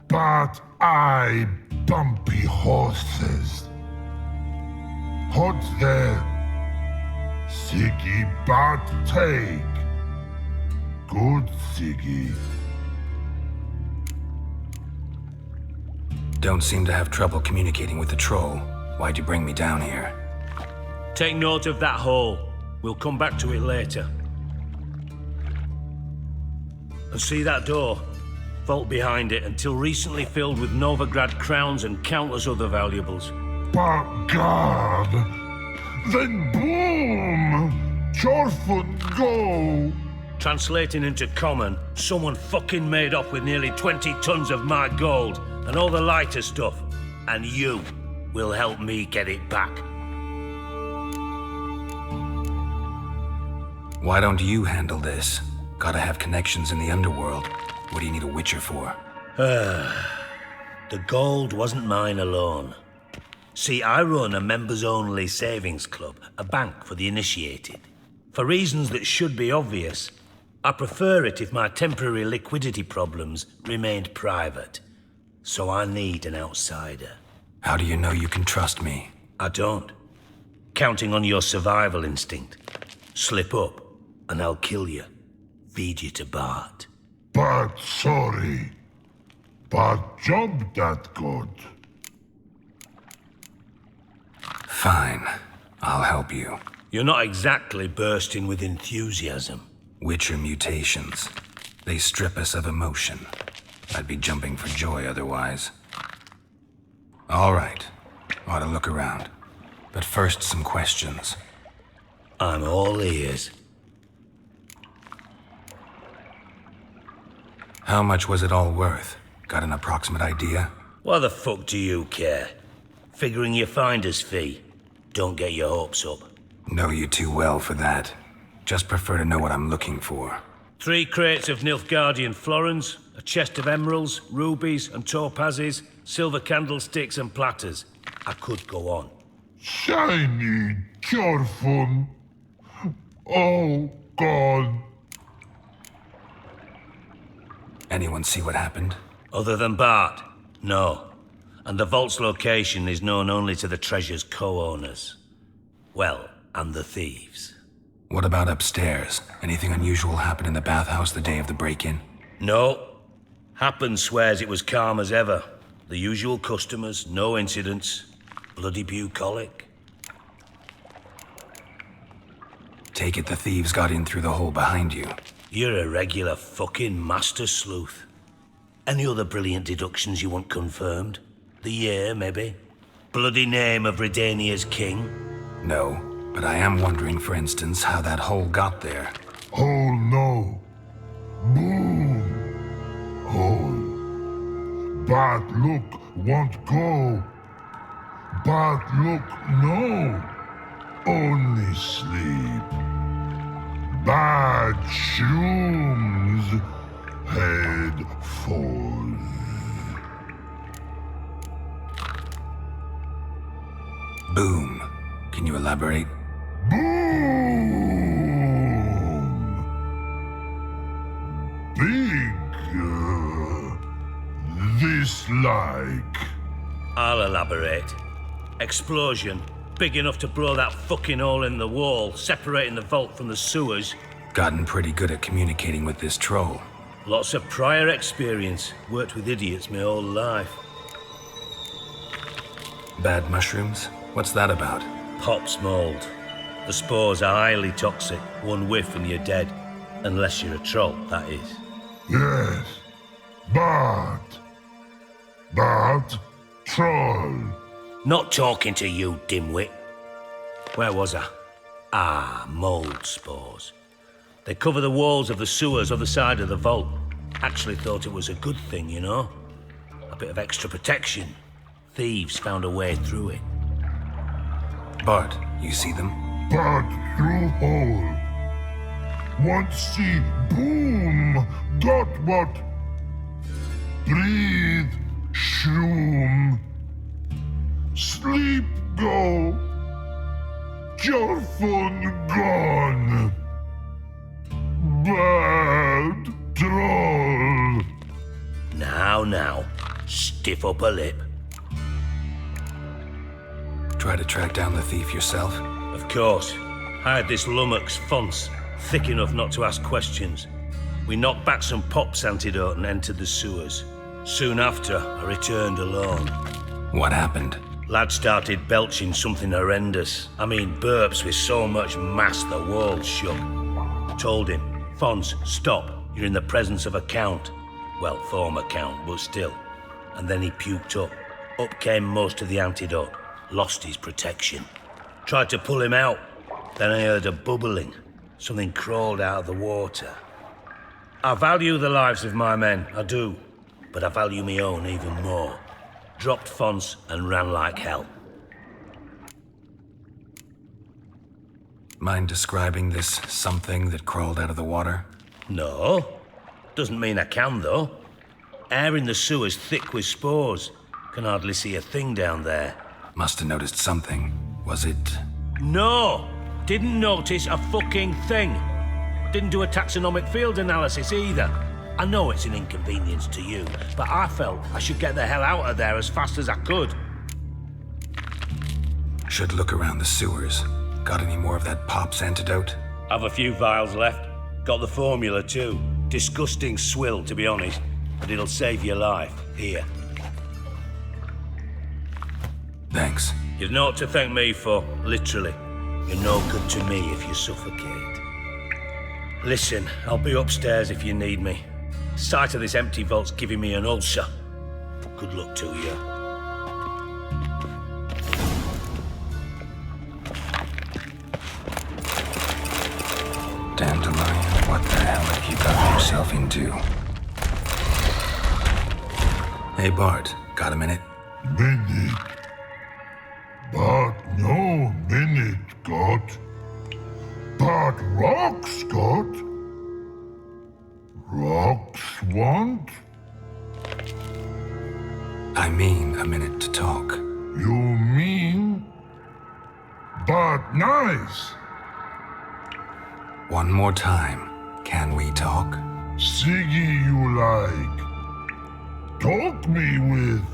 Speaker 17: But I bumpy horses. Hot there. Siggy Bart take. Good Siggy.
Speaker 6: Don't seem to have trouble communicating with the troll. Why'd you bring me down here?
Speaker 16: Take note of that hole. We'll come back to it later. And see that door? Vault behind it, until recently filled with Novigrad crowns and countless other valuables.
Speaker 17: But God! Then boom! Jorfin go!
Speaker 16: Translating into common, someone fucking made off with nearly 20 tons of my gold and all the lighter stuff. And you will help me get it back.
Speaker 6: Why don't you handle this? Gotta have connections in the underworld. What do you need a witcher for?
Speaker 16: The gold wasn't mine alone. See, I run a members-only savings club, a bank for the initiated. For reasons that should be obvious, I prefer it if my temporary liquidity problems remained private. So I need an outsider.
Speaker 6: How do you know you can trust me?
Speaker 16: I don't. Counting on your survival instinct. Slip up, and I'll kill you. Feed you to Bart.
Speaker 17: But sorry. But job that good.
Speaker 6: Fine. I'll help you.
Speaker 16: You're not exactly bursting with enthusiasm.
Speaker 6: Witcher mutations. They strip us of emotion. I'd be jumping for joy otherwise. All right. Ought to look around. But first, some questions.
Speaker 16: I'm all ears.
Speaker 6: How much was it all worth? Got an approximate idea?
Speaker 16: Why the fuck do you care? Figuring your finder's fee. Don't get your hopes up.
Speaker 6: Know you too well for that. Just prefer to know what I'm looking for.
Speaker 16: 3 crates of Nilfgaardian florins, a chest of emeralds, rubies and topazes, silver candlesticks and platters. I could go on.
Speaker 17: Shiny Jorfin. Oh, God.
Speaker 6: Anyone see what happened?
Speaker 16: Other than Bart? No. And the vault's location is known only to the treasure's co-owners. Well, and the thieves.
Speaker 6: What about upstairs? Anything unusual happen in the bathhouse the day of the break-in?
Speaker 16: No. Happen swears it was calm as ever. The usual customers, no incidents. Bloody bucolic.
Speaker 6: Take it the thieves got in through the hole behind you.
Speaker 16: You're a regular fucking master sleuth. Any other brilliant deductions you want confirmed? The year, maybe? Bloody name of Redania's king?
Speaker 6: No, but I am wondering, for instance, how that hole got there.
Speaker 17: Hole no. Boom. Hole. Bad look won't go. Bad look no. Only sleep. Bad shrooms. Head falls.
Speaker 6: Boom. Can you elaborate?
Speaker 17: Big, this-like.
Speaker 16: I'll elaborate. Explosion. Big enough to blow that fucking hole in the wall, separating the vault from the sewers.
Speaker 6: Gotten pretty good at communicating with this troll.
Speaker 16: Lots of prior experience. Worked with idiots my whole life.
Speaker 6: Bad mushrooms? What's that about?
Speaker 16: Pops mold. The spores are highly toxic. One whiff and you're dead. Unless you're a troll, that is.
Speaker 17: Yes. But troll.
Speaker 16: Not talking to you, dimwit. Where was I? Ah, mold spores. They cover the walls of the sewers other side of the vault. Actually thought it was a good thing, you know? A bit of extra protection. Thieves found a way through it.
Speaker 6: Bart, you see them?
Speaker 17: But through hole. Want see boom. Got what? Breathe. Shroom. Sleep go. Your phone gone. Bad troll.
Speaker 16: Now. Stiff upper lip.
Speaker 6: Try to track down the thief yourself?
Speaker 16: Of course. I had this lummox Fons, thick enough not to ask questions. We knocked back some Pop's antidote and entered the sewers. Soon after, I returned alone.
Speaker 6: What happened?
Speaker 16: Lad started belching something horrendous. I mean, burps with so much mass the walls shook. Told him, Fons, stop. You're in the presence of a count. Well, former count, but still. And then he puked up. Up came most of the antidote. Lost his protection. Tried to pull him out. Then I heard a bubbling. Something crawled out of the water. I value the lives of my men, I do. But I value my own even more. Dropped Fons and ran like hell.
Speaker 6: Mind describing this something that crawled out of the water?
Speaker 16: No. Doesn't mean I can, though. Air in the sewer's thick with spores. Can hardly see a thing down there.
Speaker 6: Must have noticed something. Was it...
Speaker 16: No! Didn't notice a fucking thing. Didn't do a taxonomic field analysis either. I know it's an inconvenience to you, but I felt I should get the hell out of there as fast as I could.
Speaker 6: Should look around the sewers. Got any more of that Pop's antidote?
Speaker 16: Have a few vials left. Got the formula too. Disgusting swill, to be honest, but it'll save your life. Here.
Speaker 6: Thanks.
Speaker 16: You've naught to thank me for, literally. You're no good to me if you suffocate. Listen, I'll be upstairs if you need me. Sight of this empty vault's giving me an ulcer. Good luck to you.
Speaker 6: Dandelion, what the hell have you got yourself into? Hey Bart, got a minute?
Speaker 17: Minute. But no minute got. But rocks got. Rocks want?
Speaker 6: I mean a minute to talk.
Speaker 17: You mean? But nice.
Speaker 6: One more time. Can we talk?
Speaker 17: Siggy you like. Talk me with.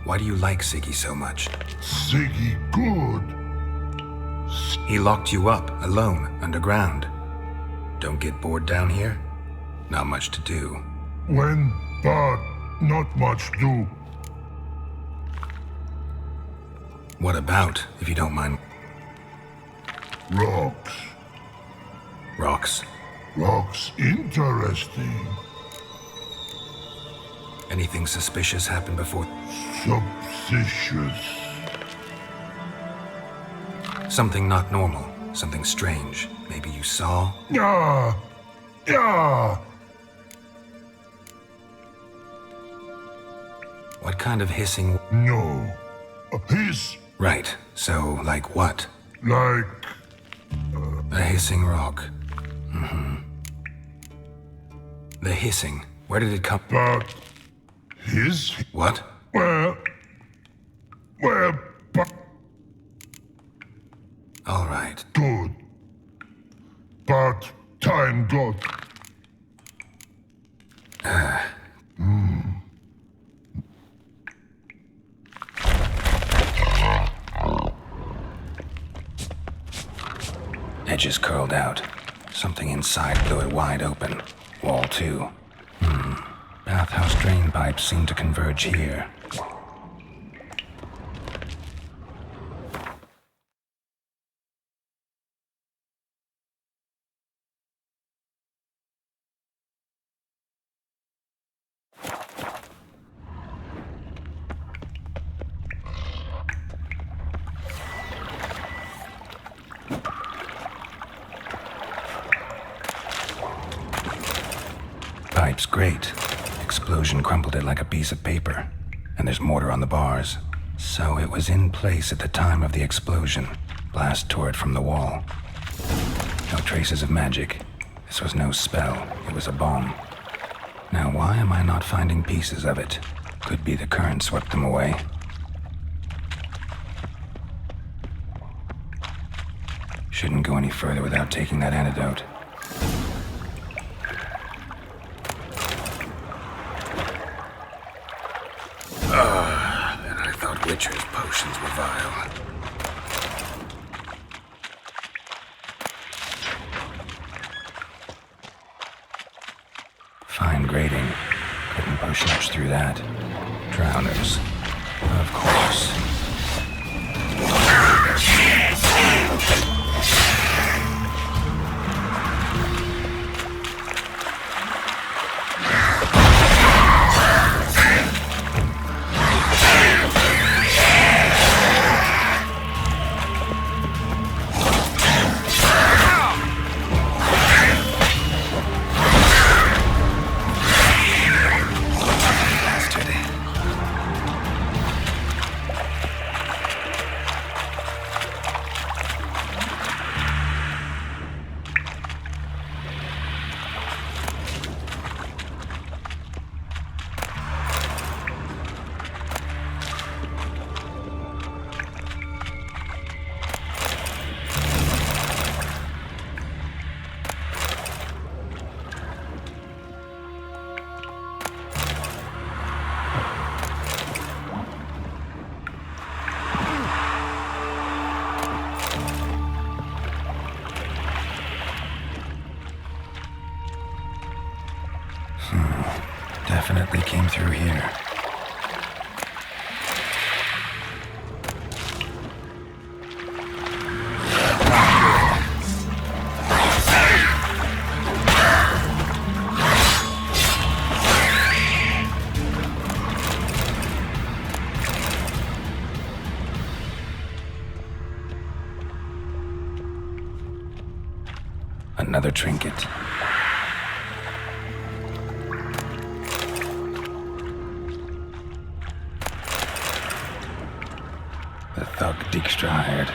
Speaker 6: Why do you like Siggy so much?
Speaker 17: Siggy good.
Speaker 6: He locked you up, alone, underground. Don't get bored down here? Not much to do.
Speaker 17: When, but not much do.
Speaker 6: What about, if you don't mind?
Speaker 17: Rocks.
Speaker 6: Rocks?
Speaker 17: Rocks interesting.
Speaker 6: Anything suspicious happened before?
Speaker 17: Suspicious.
Speaker 6: Something not normal. Something strange. Maybe you saw?
Speaker 17: Yeah.
Speaker 6: What kind of hissing?
Speaker 17: No. A hiss.
Speaker 6: Right. So, like what?
Speaker 17: Like...
Speaker 6: A hissing rock. Mm-hmm. The hissing. Where did it come?
Speaker 17: His?
Speaker 6: What?
Speaker 17: Where,
Speaker 6: All right.
Speaker 17: Good. But time got...
Speaker 6: Edges curled out. Something inside blew it wide open. Wall too. Bathhouse drain pipes seem to converge here. Pipe's great. Explosion crumpled it like a piece of paper. And there's mortar on the bars. So it was in place at the time of the explosion. Blast tore it from the wall. No traces of magic. This was no spell. It was a bomb. Now why am I not finding pieces of it? Could be the current swept them away. Shouldn't go any further without taking that antidote. And I thought Witcher's potions were vile. Fine grading. Couldn't push much through that. Drowners. Of course. Definitely came through here. Another trinket. The thug Dijkstra hired.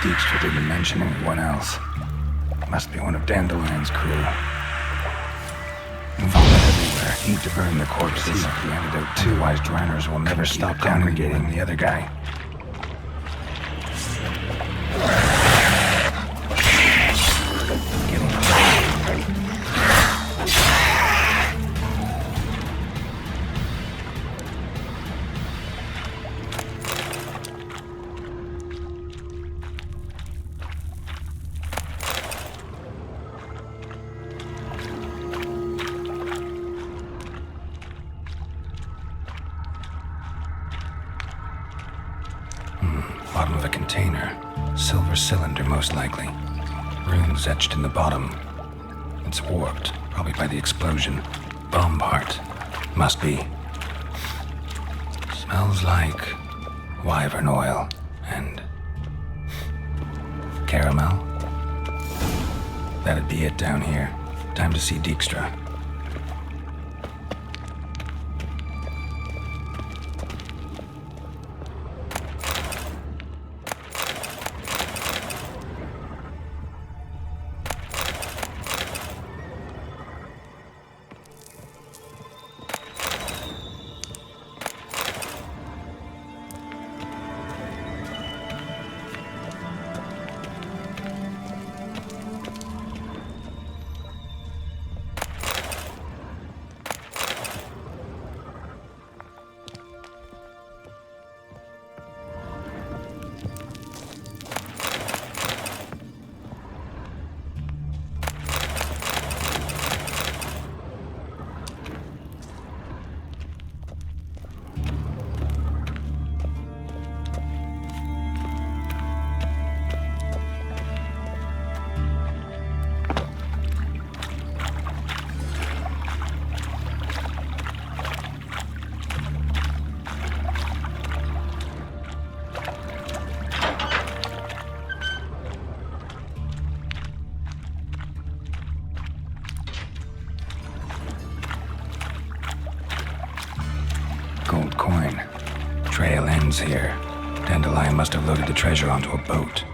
Speaker 6: Dijkstra didn't mention anyone else. Must be one of Dandelion's crew. Vomit everywhere. Need to burn the corpses. The antidote. Otherwise, Dranners will never stop congregating the other guy. Bottom of a container. Silver cylinder, most likely. Runes etched in the bottom. It's warped, probably by the explosion. Bomb part. Must be. Smells like wyvern oil and caramel. That'd be it down here. Time to see Dijkstra. Gold coin. Trail ends here. Dandelion must have loaded the treasure onto a boat.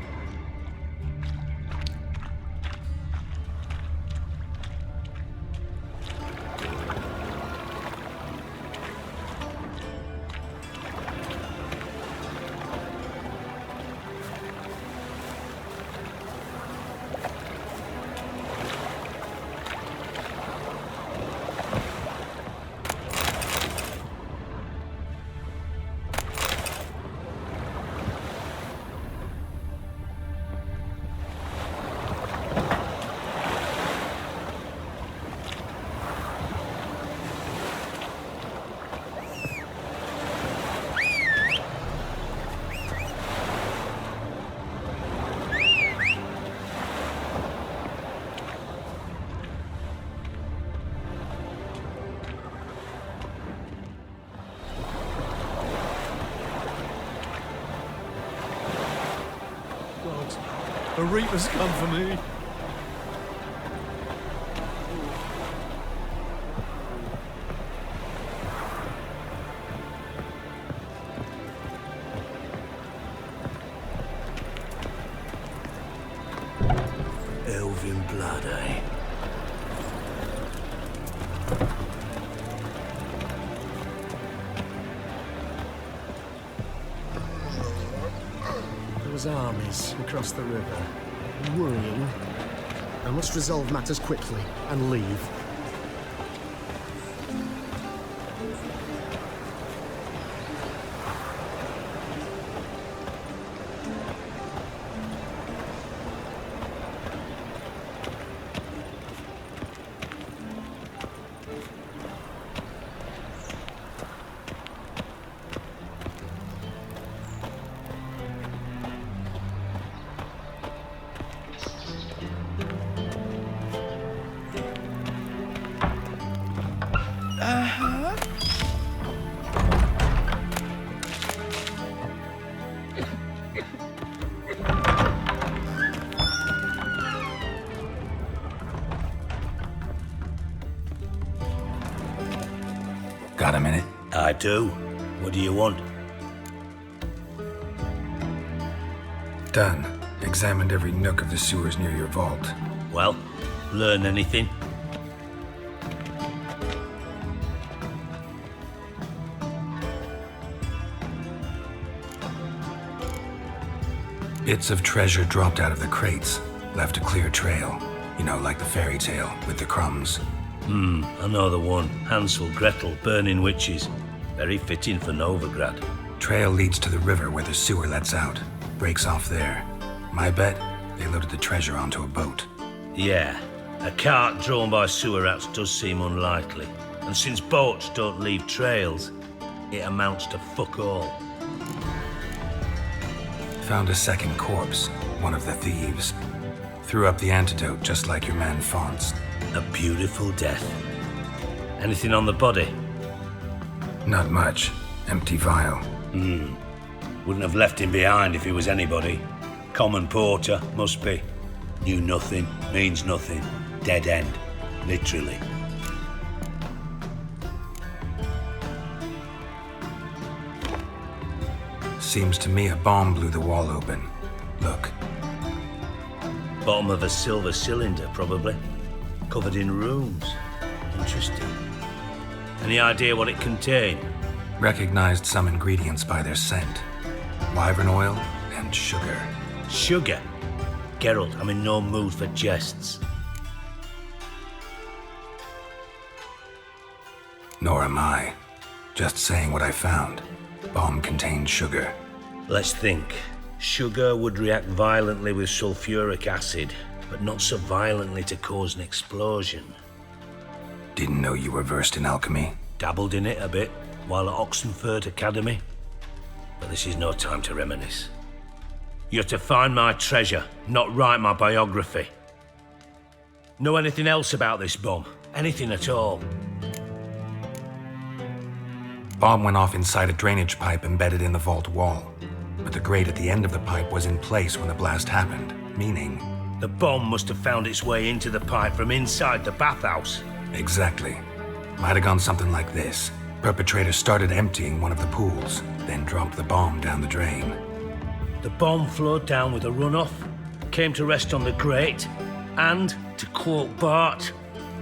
Speaker 1: The Reapers come for me.
Speaker 3: Elven blood, eh?
Speaker 4: Armies across the river. Worrying. I must resolve matters quickly and leave.
Speaker 6: Got a minute?
Speaker 16: I do. What do you want?
Speaker 6: Done. examined every nook of the sewers near your vault.
Speaker 16: Well, learn anything?
Speaker 6: Bits of treasure dropped out of the crates, left a clear trail. You know, like the fairy tale with the crumbs.
Speaker 16: I know the one. Hansel, Gretel, burning witches. Very fitting for Novigrad.
Speaker 6: Trail leads to the river where the sewer lets out. Breaks off there. My bet, they loaded the treasure onto a boat.
Speaker 16: Yeah, a cart drawn by sewer rats does seem unlikely. And since boats don't leave trails, it amounts to fuck all.
Speaker 6: Found a second corpse, one of the thieves. Threw up the antidote just like your man Fonz.
Speaker 16: A beautiful death. Anything on the body?
Speaker 6: Not much. Empty vial.
Speaker 16: Wouldn't have left him behind if he was anybody. Common porter, must be. Knew nothing, means nothing. Dead end. Literally.
Speaker 6: Seems to me a bomb blew the wall open. Look.
Speaker 16: Bottom of a silver cylinder, probably. Covered in runes. Interesting. Any idea what it contained?
Speaker 6: Recognized some ingredients by their scent. Wyvern oil and sugar.
Speaker 16: Sugar? Geralt, I'm in no mood for jests.
Speaker 6: Nor am I. Just saying what I found. Bomb contained sugar.
Speaker 16: Let's think. Sugar would react violently with sulfuric acid, but not so violently to cause an explosion.
Speaker 6: Didn't know you were versed in alchemy.
Speaker 16: Dabbled in it a bit while at Oxenford Academy. But this is no time to reminisce. You're to find my treasure, not write my biography. Know anything else about this bomb? Anything at all?
Speaker 6: Bomb went off inside a drainage pipe embedded in the vault wall. But the grate at the end of the pipe was in place when the blast happened, meaning...
Speaker 16: The bomb must have found its way into the pipe from inside the bathhouse.
Speaker 6: Exactly. Might have gone something like this. Perpetrator started emptying one of the pools, then dropped the bomb down the drain.
Speaker 16: The bomb flowed down with a runoff, came to rest on the grate, and, to quote Bart,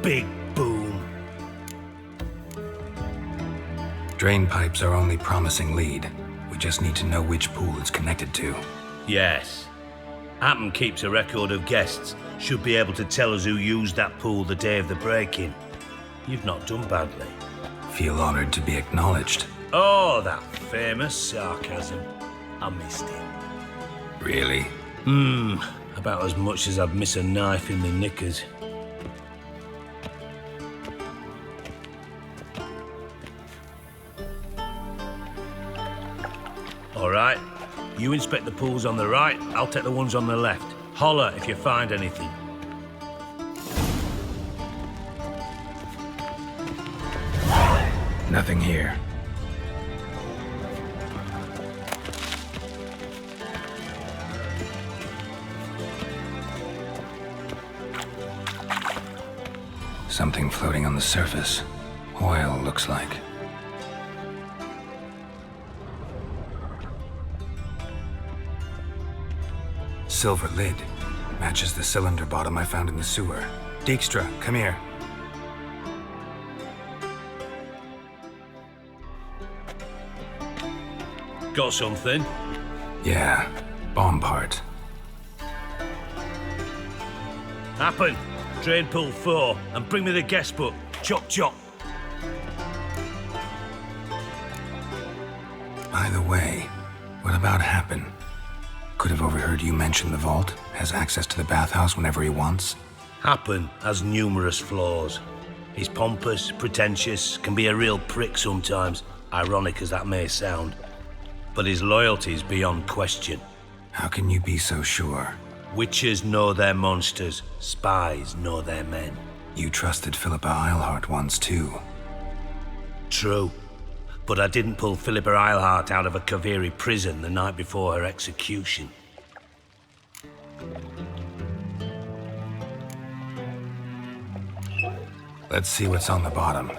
Speaker 16: big boom.
Speaker 6: Drain pipes are only promising lead. We just need to know which pool it's connected to.
Speaker 16: Yes. Hampton keeps a record of guests. Should be able to tell us who used that pool the day of the break-in. You've not done badly.
Speaker 6: Feel honored to be acknowledged.
Speaker 16: Oh, that famous sarcasm. I missed it.
Speaker 6: Really?
Speaker 16: About as much as I'd miss a knife in the knickers. All right. You inspect the pools on the right, I'll take the ones on the left. Holler if you find anything.
Speaker 6: Nothing here. Something floating on the surface. Oil, looks like. Silver lid. Matches the cylinder bottom I found in the sewer. Dijkstra, come here.
Speaker 16: Got something?
Speaker 6: Yeah, bomb part.
Speaker 16: Happen. Drain pool 4, and bring me the guest book. Chop chop.
Speaker 6: By the way, what about Happen? Could have overheard you mention the vault. Has access to the bathhouse whenever he wants.
Speaker 16: Happen has numerous flaws. He's pompous, pretentious, can be a real prick sometimes, ironic as that may sound. But his loyalty's beyond question.
Speaker 6: How can you be so sure?
Speaker 16: Witches know their monsters, spies know their men.
Speaker 6: You trusted Philippa Eilhart once too.
Speaker 16: True. But I didn't pull Philippa Eilhart out of a Kaviri prison the night before her execution.
Speaker 6: Let's see what's on the bottom.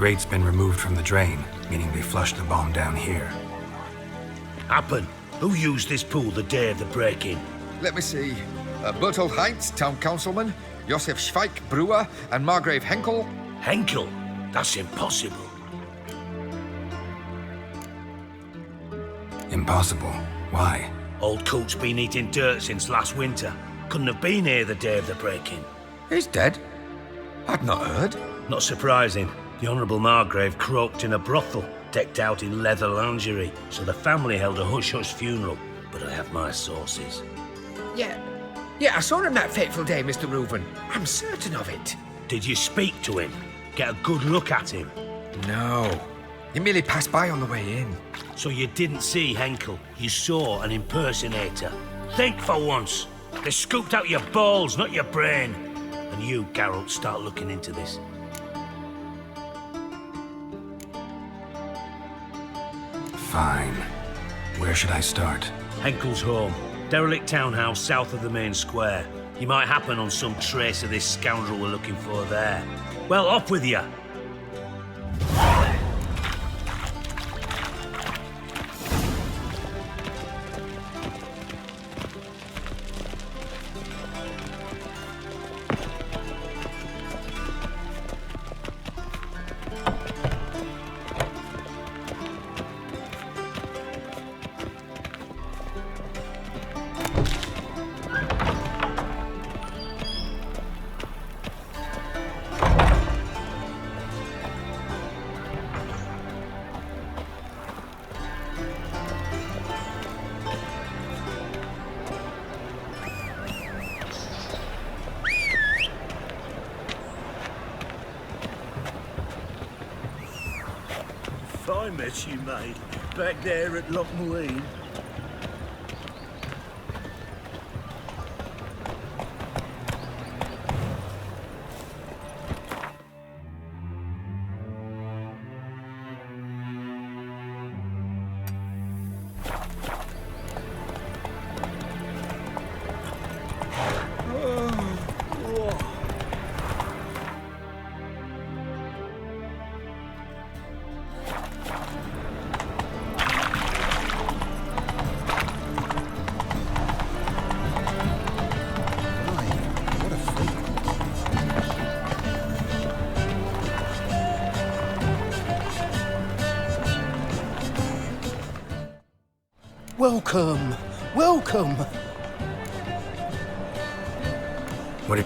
Speaker 6: grate's been removed from the drain, meaning they flushed the bomb down here.
Speaker 3: Happen. Who used this pool the day of the break-in?
Speaker 2: Let me see. Bertolt Heinz, town councilman, Josef Schweik, brewer, and Margrave Henkel.
Speaker 3: Henkel? That's impossible.
Speaker 6: Impossible. Why?
Speaker 3: Old Coot's been eating dirt since last winter. Couldn't have been here the day of the break-in.
Speaker 2: He's dead? I'd not heard.
Speaker 3: Not surprising. The Honourable Margrave croaked in a brothel, decked out in leather lingerie, so the family held a hush-hush funeral. But I have my sources.
Speaker 2: Yeah, I saw him that fateful day, Mr. Reuven. I'm certain of it.
Speaker 3: Did you speak to him? Get a good look at him?
Speaker 2: No. He merely passed by on the way in.
Speaker 3: So you didn't see Henkel. You saw an impersonator. Think for once. They scooped out your balls, not your brain. And you, Geralt, start looking into this.
Speaker 6: Fine. Where should I start?
Speaker 3: Henkel's home. Derelict townhouse south of the main square. You might happen on some trace of this scoundrel we're looking for there. Well, off with you. Fine mess you made, back there at Loch Muine.
Speaker 4: Welcome! Welcome!
Speaker 6: What did...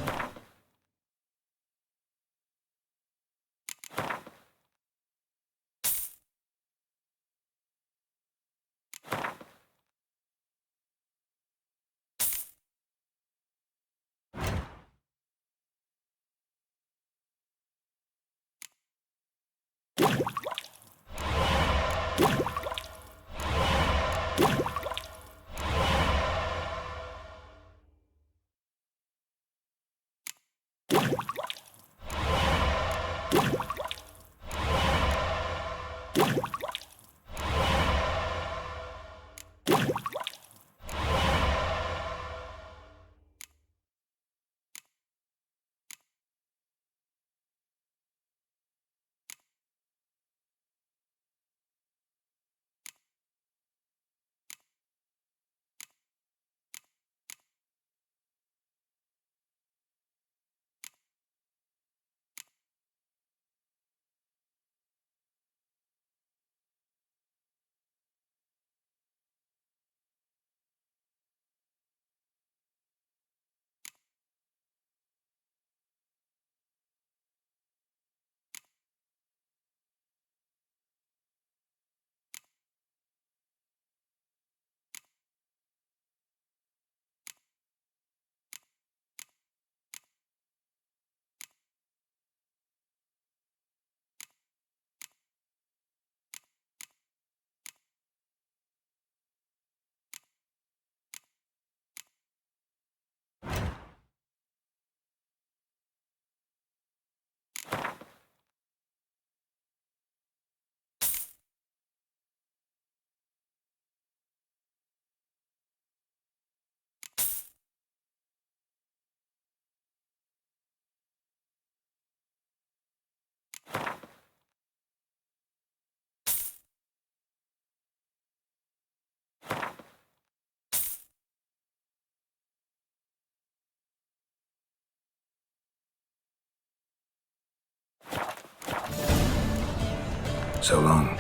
Speaker 6: So long.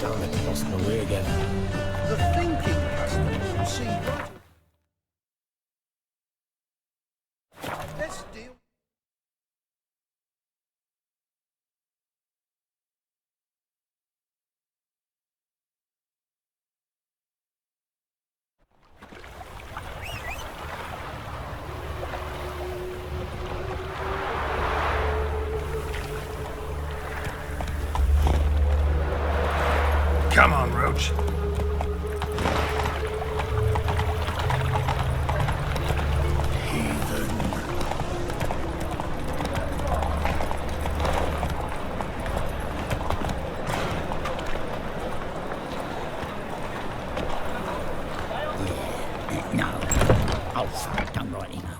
Speaker 8: Damn it, lost my way again.
Speaker 5: The thinking customer will see right. Let's deal.
Speaker 6: Come on, Roach.
Speaker 8: No. Oh, fuck, done right, now.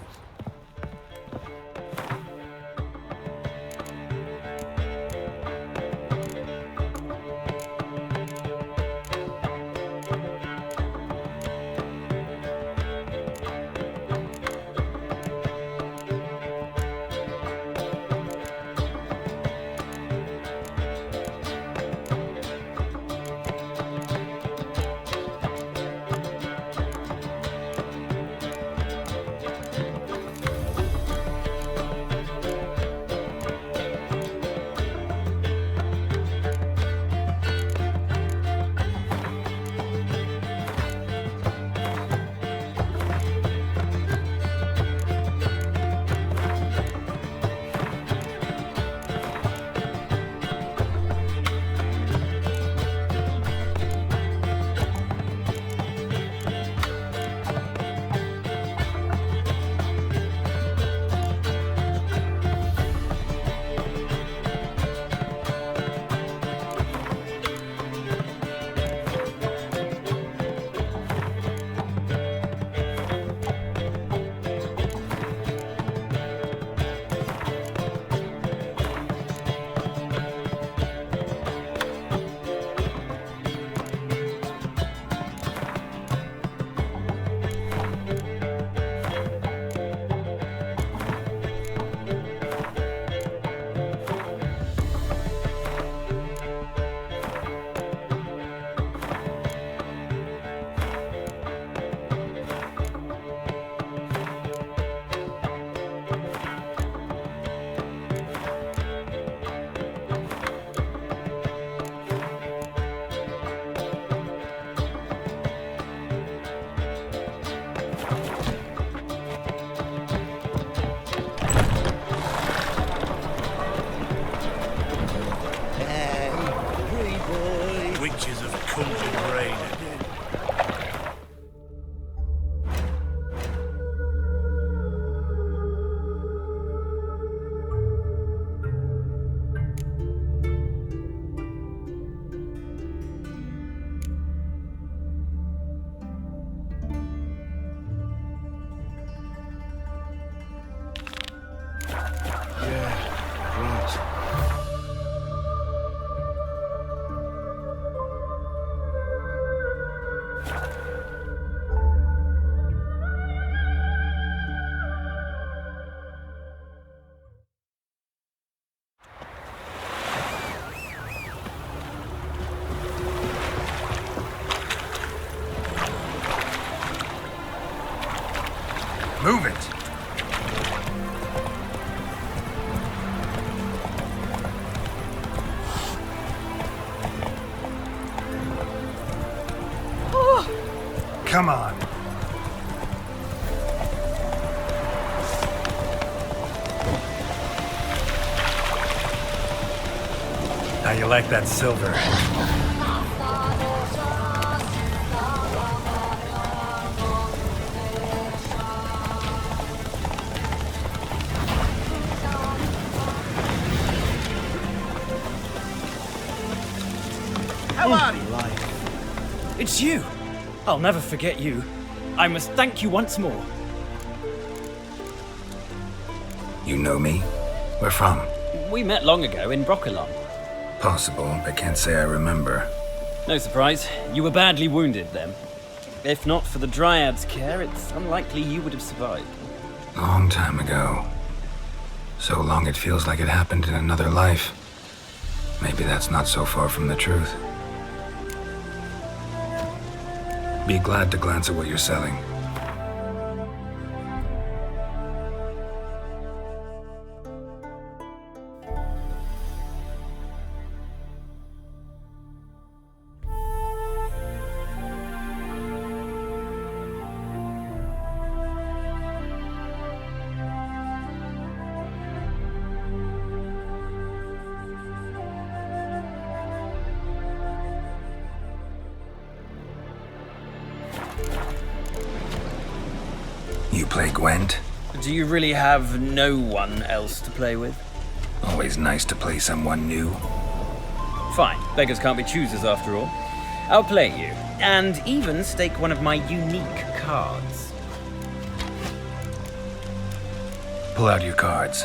Speaker 3: Witches of conjured rain.
Speaker 6: Move it! Come on. How you like that silver?
Speaker 5: How are you?
Speaker 18: It's you! I'll never forget you. I must thank you once more.
Speaker 6: You know me? Where from?
Speaker 18: We met long ago in Broccolon.
Speaker 6: Possible, I can't say I remember.
Speaker 18: No surprise, you were badly wounded then. If not for the Dryad's care, it's unlikely you would have survived.
Speaker 6: Long time ago. So long it feels like it happened in another life. Maybe that's not so far from the truth. Be glad to glance at what you're selling. You play Gwent?
Speaker 18: Do you really have no one else to play with?
Speaker 6: Always nice to play someone new.
Speaker 18: Fine. Beggars can't be choosers after all. I'll play you, and even stake one of my unique cards.
Speaker 6: Pull out your cards.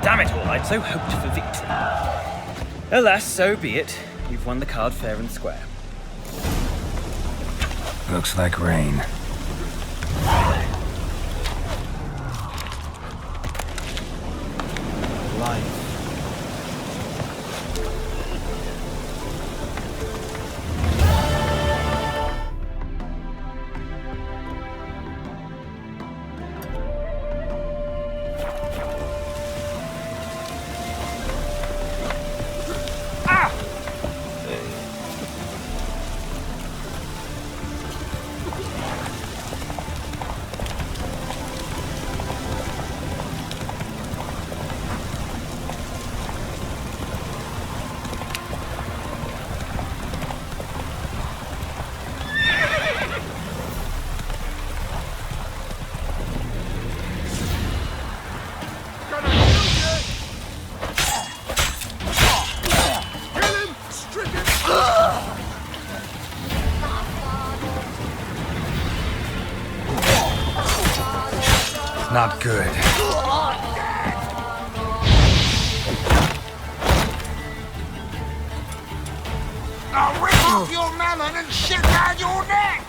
Speaker 18: Damn it all, I'd so hoped for victory. Alas, so be it. You've won the card fair and square.
Speaker 6: Looks like rain.
Speaker 5: Life.
Speaker 6: not good.
Speaker 19: I'll rip off your melon and shit down your neck!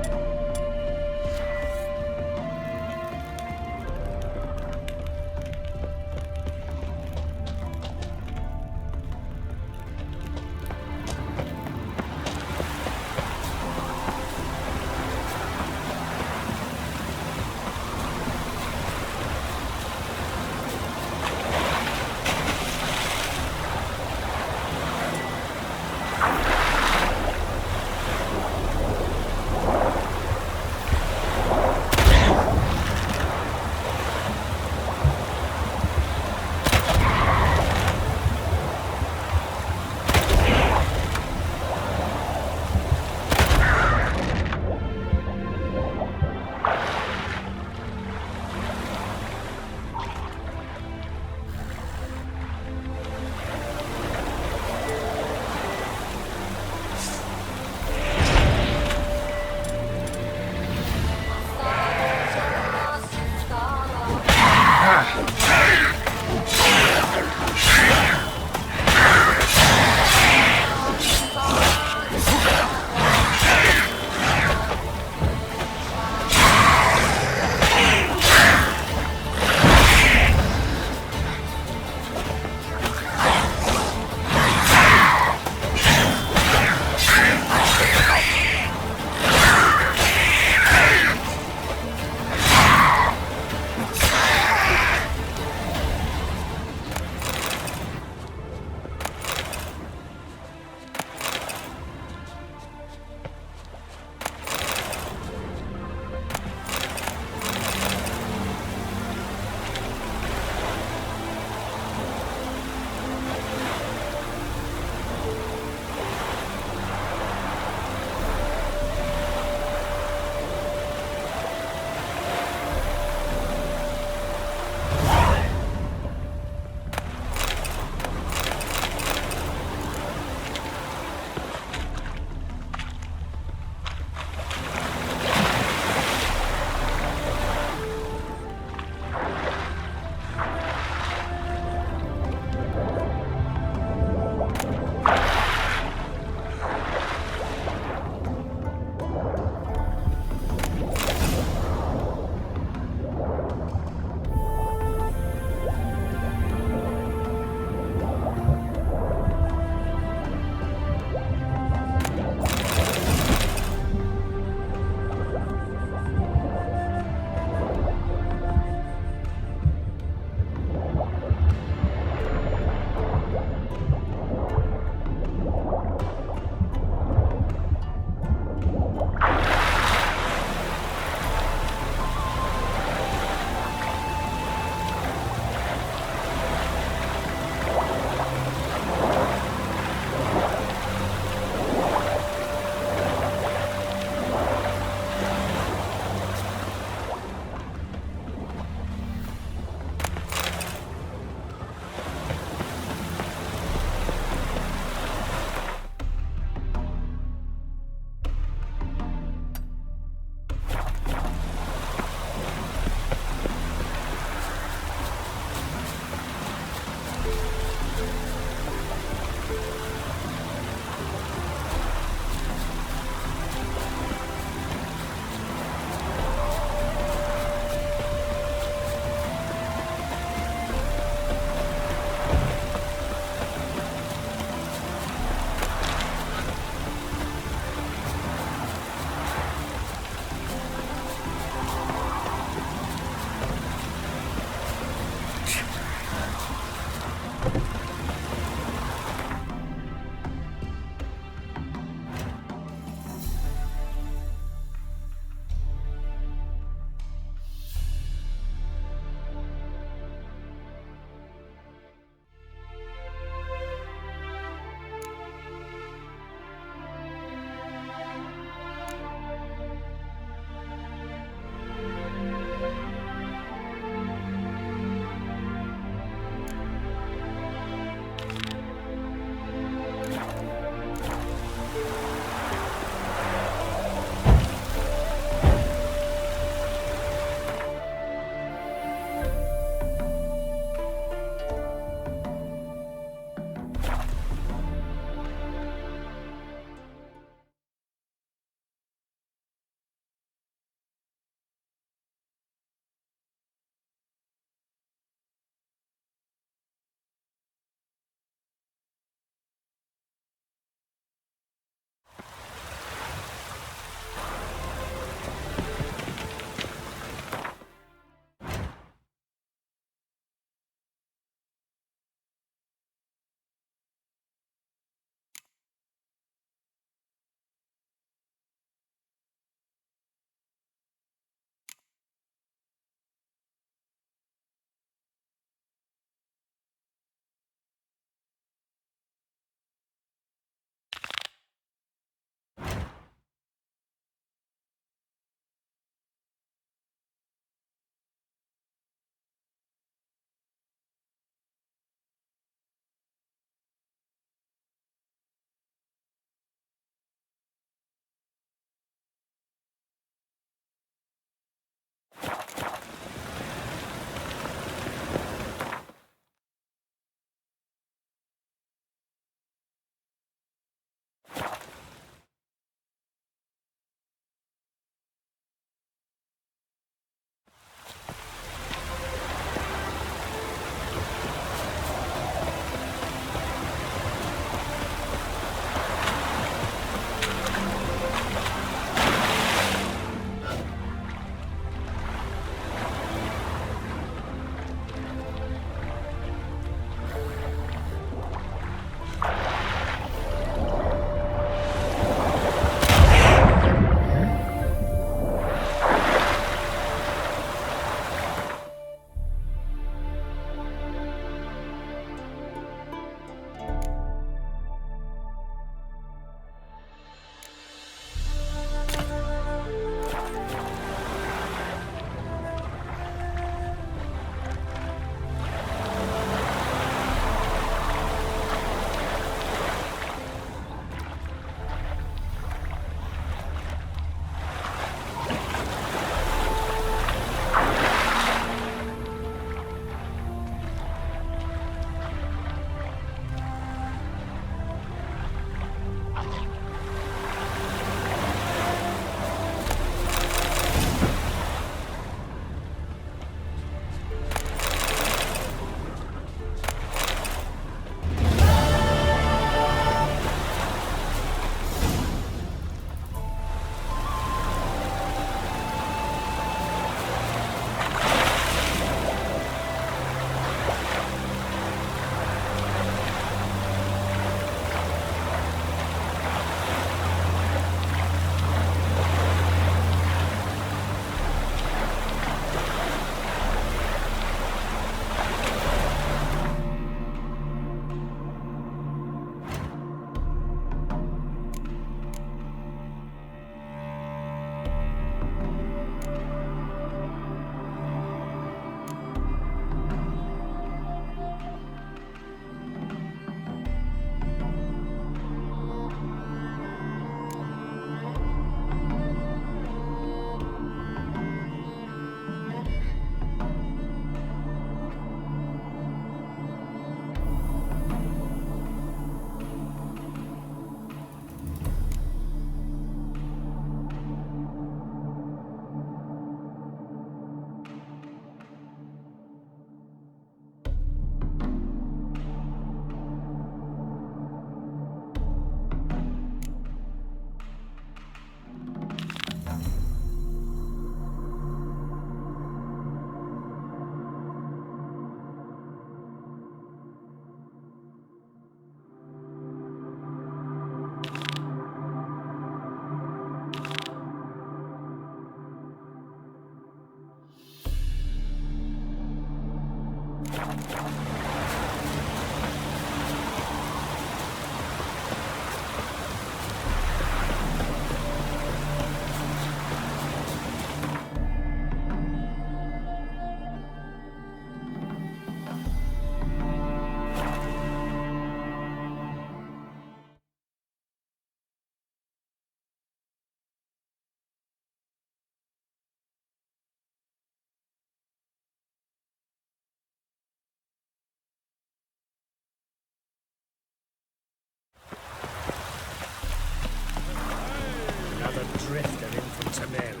Speaker 3: Another drifter in from Temeria.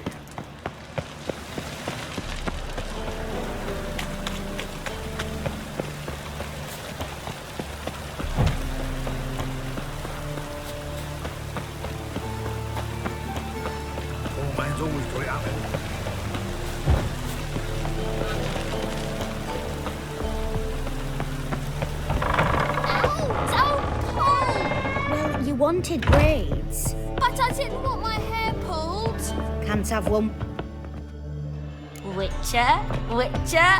Speaker 8: Old man's always got it happen.
Speaker 9: Well, you wanted braids.
Speaker 11: But I didn't want my hair pulled.
Speaker 9: Can't have one.
Speaker 11: Witcher, Witcher.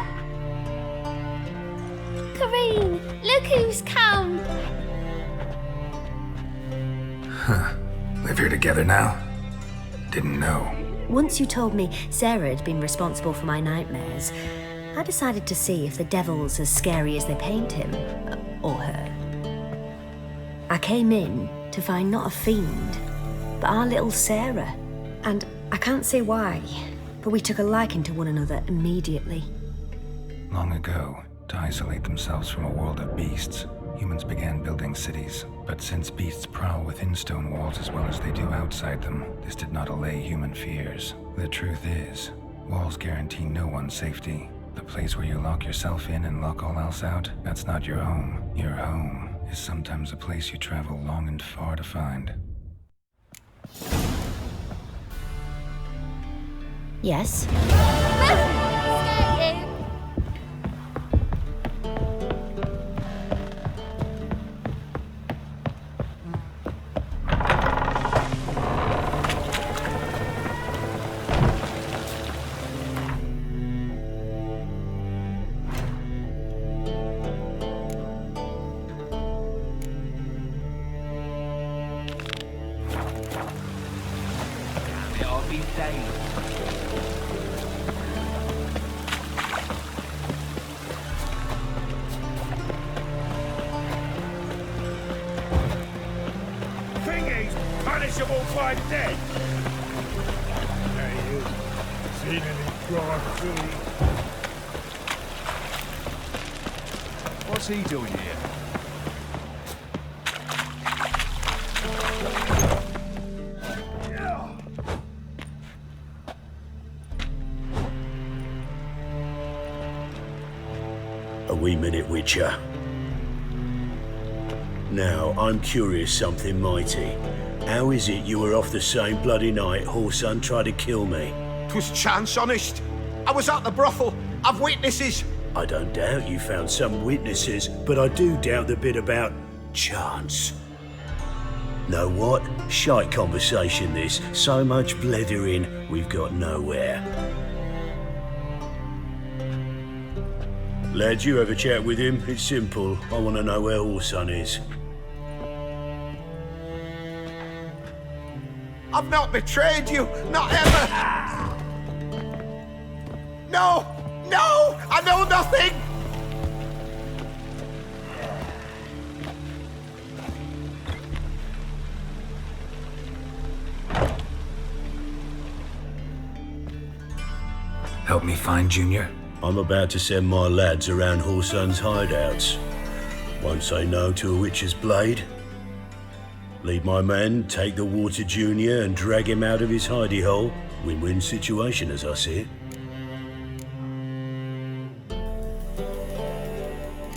Speaker 11: Kareen, look who's come.
Speaker 6: Huh. Live here together now? Didn't know.
Speaker 20: Once you told me Sarah had been responsible for my nightmares, I decided to see if the devil's as scary as they paint him, or her. I came in to find not a fiend, but our little Sarah.
Speaker 14: And I can't say why, but we took a liking to one another immediately.
Speaker 6: Long ago, to isolate themselves from a world of beasts, humans began building cities. But since beasts prowl within stone walls as well as they do outside them, this did not allay human fears. The truth is, walls guarantee no one's safety. The place where you lock yourself in and lock all else out, that's not your home. Your home is sometimes a place you travel long and far to find.
Speaker 20: Yes?
Speaker 11: Scare you.
Speaker 2: I'll be safe.
Speaker 3: Thingy's punishable by death. Hey, you. Seen any dry tree?
Speaker 5: What's he doing here?
Speaker 3: A wee minute, Witcher. Now, I'm curious something mighty. How is it you were off the same bloody night Whoreson tried to kill me?
Speaker 19: 'Twas chance, honest. I was at the brothel. I've witnesses.
Speaker 3: I don't doubt you found some witnesses, but I do doubt the bit about chance. Know what? Shite conversation this. So much blethering, we've got nowhere. Lads, you have a chat with him. It's simple. I want to know where Whoreson is.
Speaker 19: I've not betrayed you. Not ever. No! No! I know nothing!
Speaker 6: Help me find Junior?
Speaker 3: I'm about to send my lads around Whoreson's hideouts. Won't say no to a witch's blade. Lead my men, take the water Junior and drag him out of his hidey hole. Win-win situation as I see it.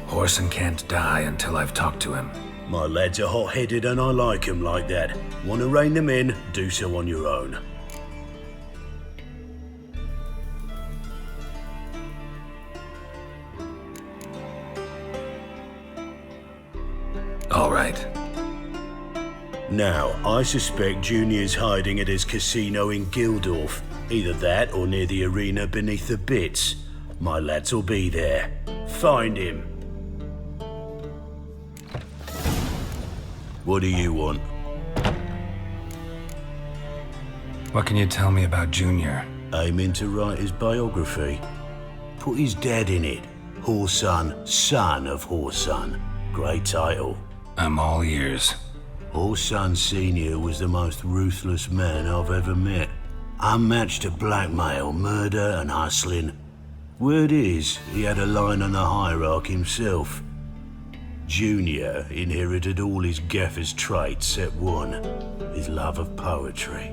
Speaker 6: Whoreson can't die until I've talked to him.
Speaker 3: My lads are hot-headed and I like 'em like that. Want to rein them in? Do so on your own.
Speaker 6: All right.
Speaker 3: Now, I suspect Junior's hiding at his casino in Gildorf. Either that or near the arena beneath the bits. My lads will be there. Find him. What do you want?
Speaker 6: What can you tell me about Junior?
Speaker 3: Aiming to write his biography. Put his dad in it. Horsun, son of Horsun. Great title.
Speaker 6: I'm all ears.
Speaker 3: Horsun Sr. was the most ruthless man I've ever met. Unmatched at blackmail, murder and hustling. Word is, he had a line on the hierarchy himself. Junior inherited all his gaffer's traits except one, his love of poetry.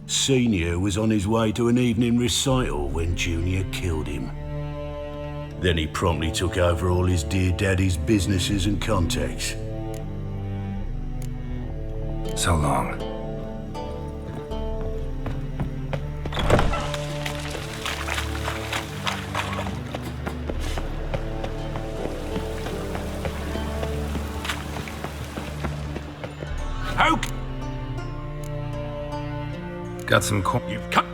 Speaker 3: Senior was on his way to an evening recital when Junior killed him. Then he promptly took over all his dear daddy's businesses and contacts.
Speaker 6: So long.
Speaker 2: Hoke!
Speaker 6: Got some corn.
Speaker 2: You've cut.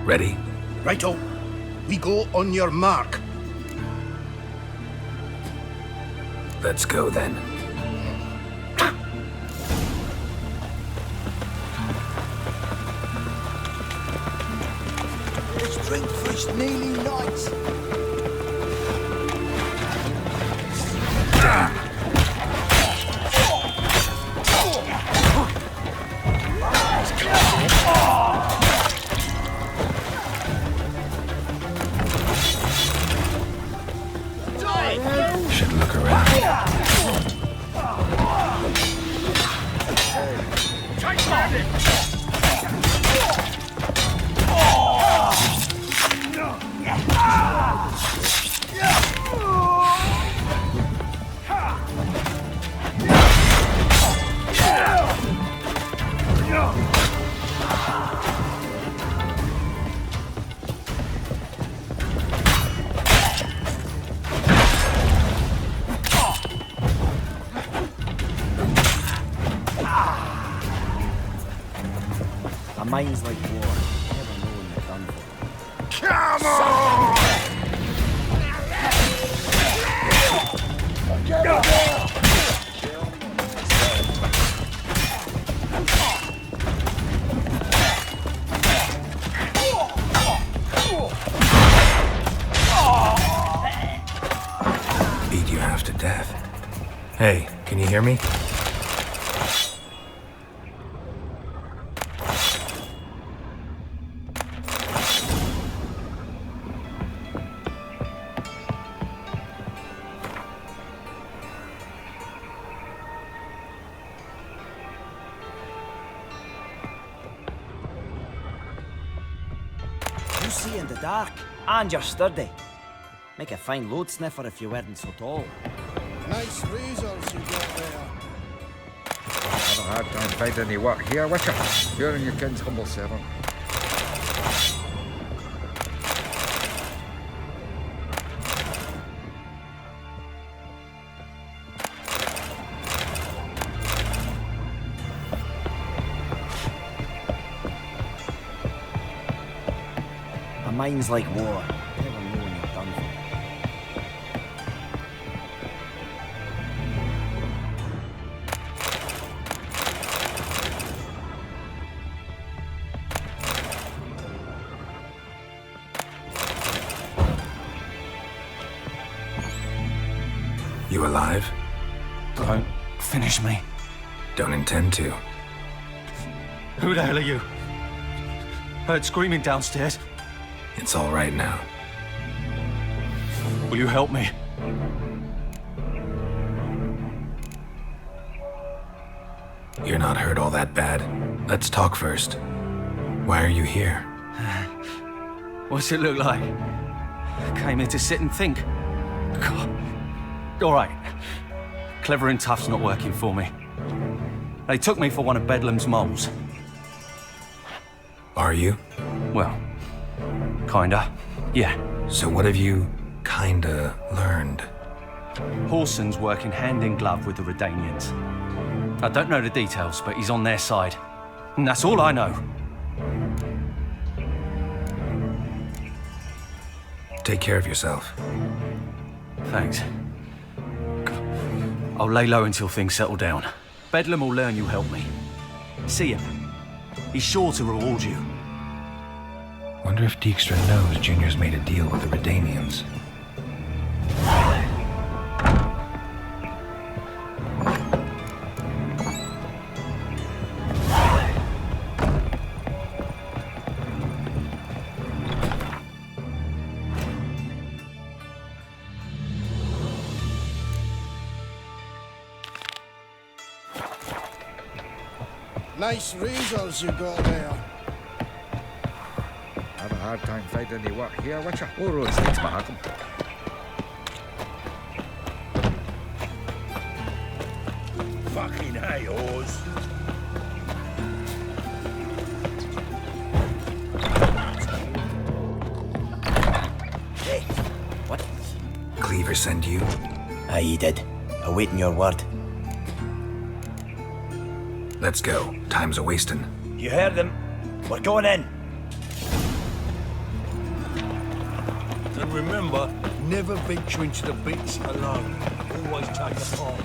Speaker 6: Ready?
Speaker 5: Righto. We go on your mark.
Speaker 6: Let's go then.
Speaker 5: Strength for his kneeling knights.
Speaker 6: Should look around.
Speaker 7: A mind's like war. Never know when you're done for.
Speaker 19: Come on!
Speaker 6: Beat you half to death. Hey, can you hear me?
Speaker 7: You see in the dark, and you're sturdy. Make a fine load sniffer if you weren't so tall.
Speaker 5: Nice razors you got there.
Speaker 2: Have a hard time finding any work here, Witcher. You're in your king's humble servant.
Speaker 7: A mind's like war. Never know when you're done for.
Speaker 6: You alive?
Speaker 7: Don't finish me.
Speaker 6: Don't intend to.
Speaker 7: Who the hell are you? Heard screaming downstairs.
Speaker 6: It's all right now.
Speaker 7: Will you help me?
Speaker 6: You're not hurt all that bad. Let's talk first. Why are you here?
Speaker 7: What's it look like? Came here to sit and think. God. All right. Clever and tough's not working for me. They took me for one of Bedlam's moles.
Speaker 6: Are you?
Speaker 7: Well, kinda. Yeah.
Speaker 6: So what have you kinda learned?
Speaker 7: Horson's working hand in glove with the Redanians. I don't know the details, but he's on their side. And that's all I know.
Speaker 6: Take care of yourself.
Speaker 7: Thanks. I'll lay low until things settle down. Bedlam will learn you helped me. See him. He's sure to reward you.
Speaker 6: Wonder if Dijkstra knows Junior's made a deal with the Redanians.
Speaker 5: Nice razors you got there.
Speaker 13: Have a hard time finding any work here, Witcher. All roads lead to Mahakam.
Speaker 3: Fucking hey, Oz.
Speaker 13: Hey, what?
Speaker 6: Cleaver send you?
Speaker 13: Aye, he did. Awaiting your word.
Speaker 6: Let's go. Time's a-wasting.
Speaker 13: You heard them. We're going in.
Speaker 3: And remember, never venture into the bits alone. Always take a part.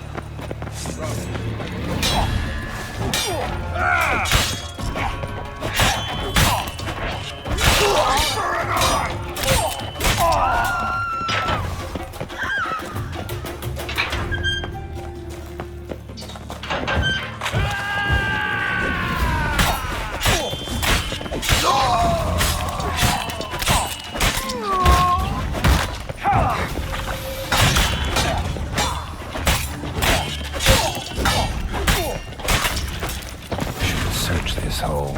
Speaker 6: Search this hole.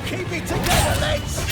Speaker 19: Keep it together, lads!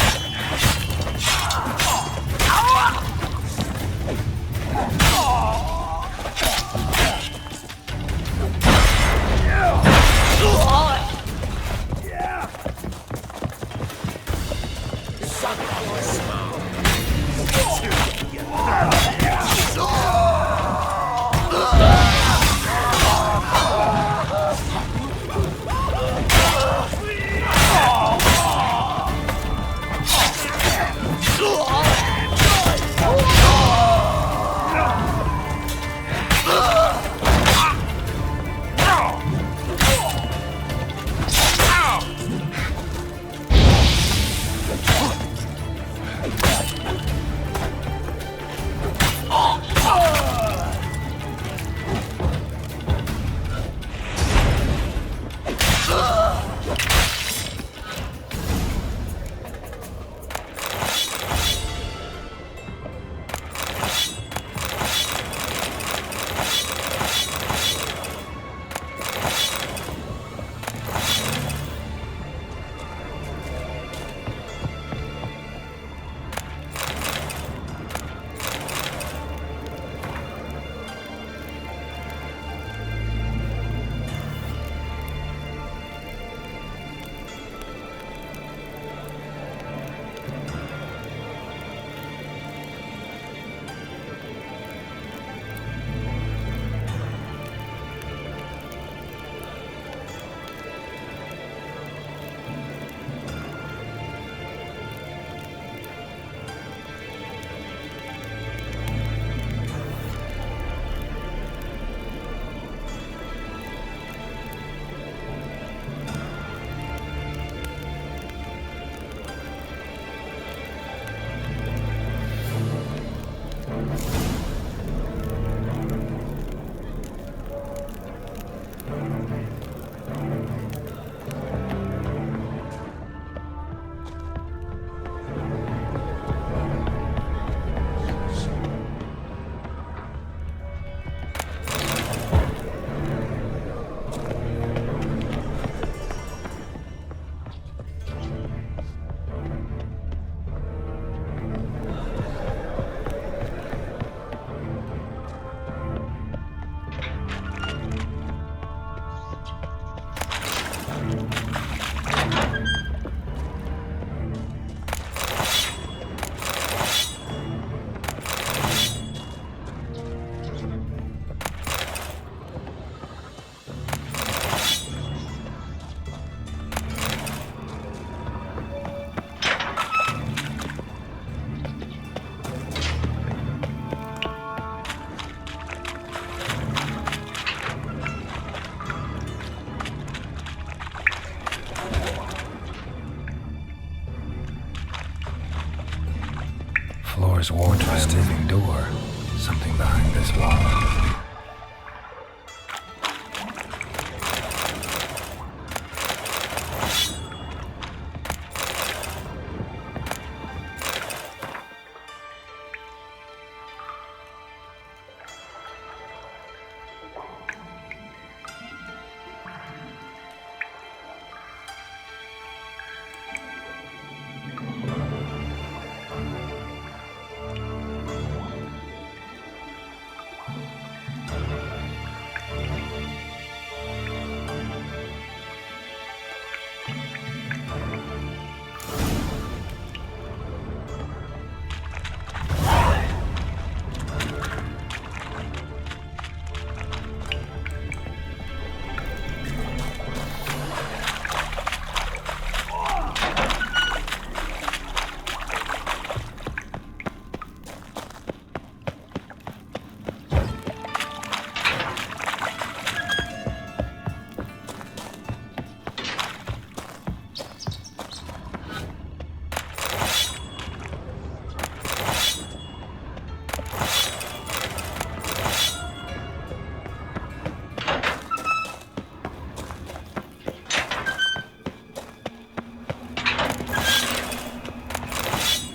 Speaker 6: floor's ward-twisted moving door. Something behind this wall.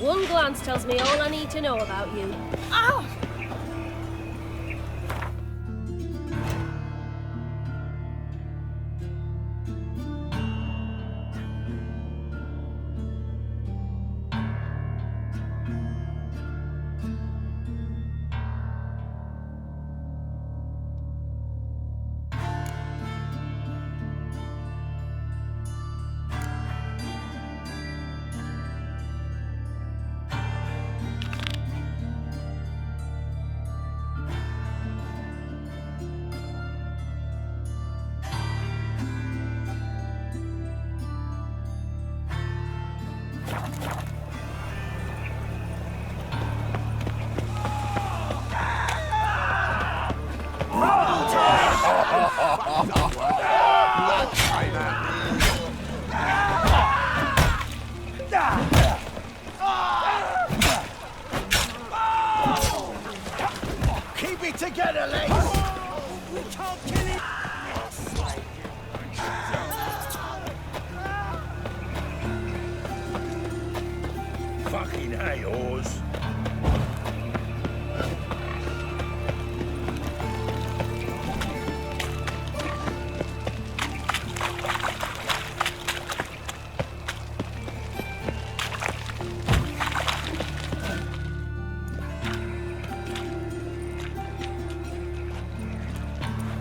Speaker 11: One glance tells me all I need to know about you. Ow!
Speaker 19: Keep it together, lads! We can't kill him!
Speaker 3: Fucking hey, Oars.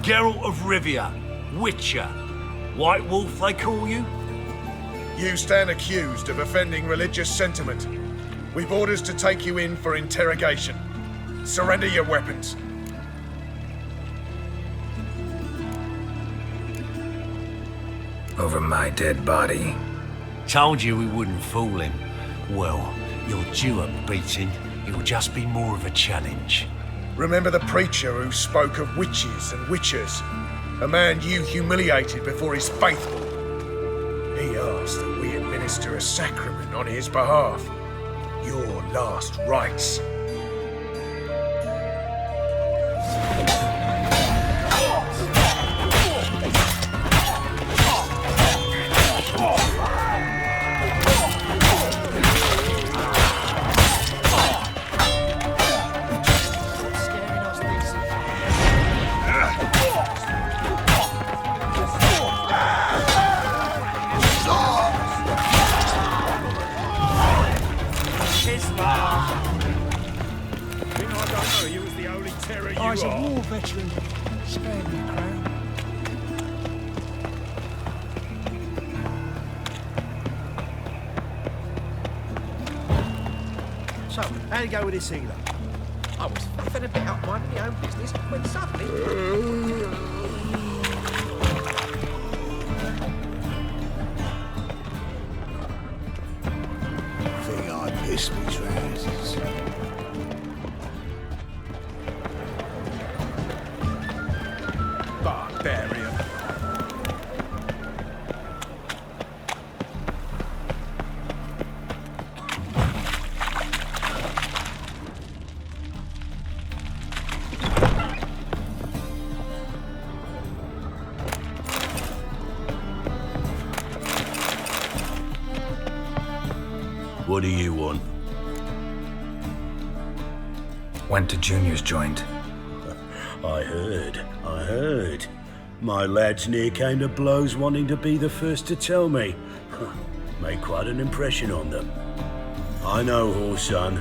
Speaker 21: Geralt of Rivia, Witcher. White Wolf, they call you?
Speaker 22: You stand accused of offending religious sentiment. We've orders to take you in for interrogation. Surrender your weapons.
Speaker 6: Over my dead body.
Speaker 21: Told you we wouldn't fool him. Well, you're due a beating. It'll just be more of a challenge.
Speaker 22: Remember the preacher who spoke of witches and witchers? A man you humiliated before his faithful. He asked that we administer a sacrament on his behalf. Your last rites.
Speaker 19: I was a war veteran. Spare me, Crown.
Speaker 5: So, how'd it go with this healer? I was faffing a bit up minding my own business when suddenly...
Speaker 3: Think I pissed me trousers.
Speaker 5: Barbarian.
Speaker 3: What do you want?
Speaker 6: Went to Junior's joint.
Speaker 3: I heard. My lads near came to blows wanting to be the first to tell me. Made quite an impression on them. I know Horson.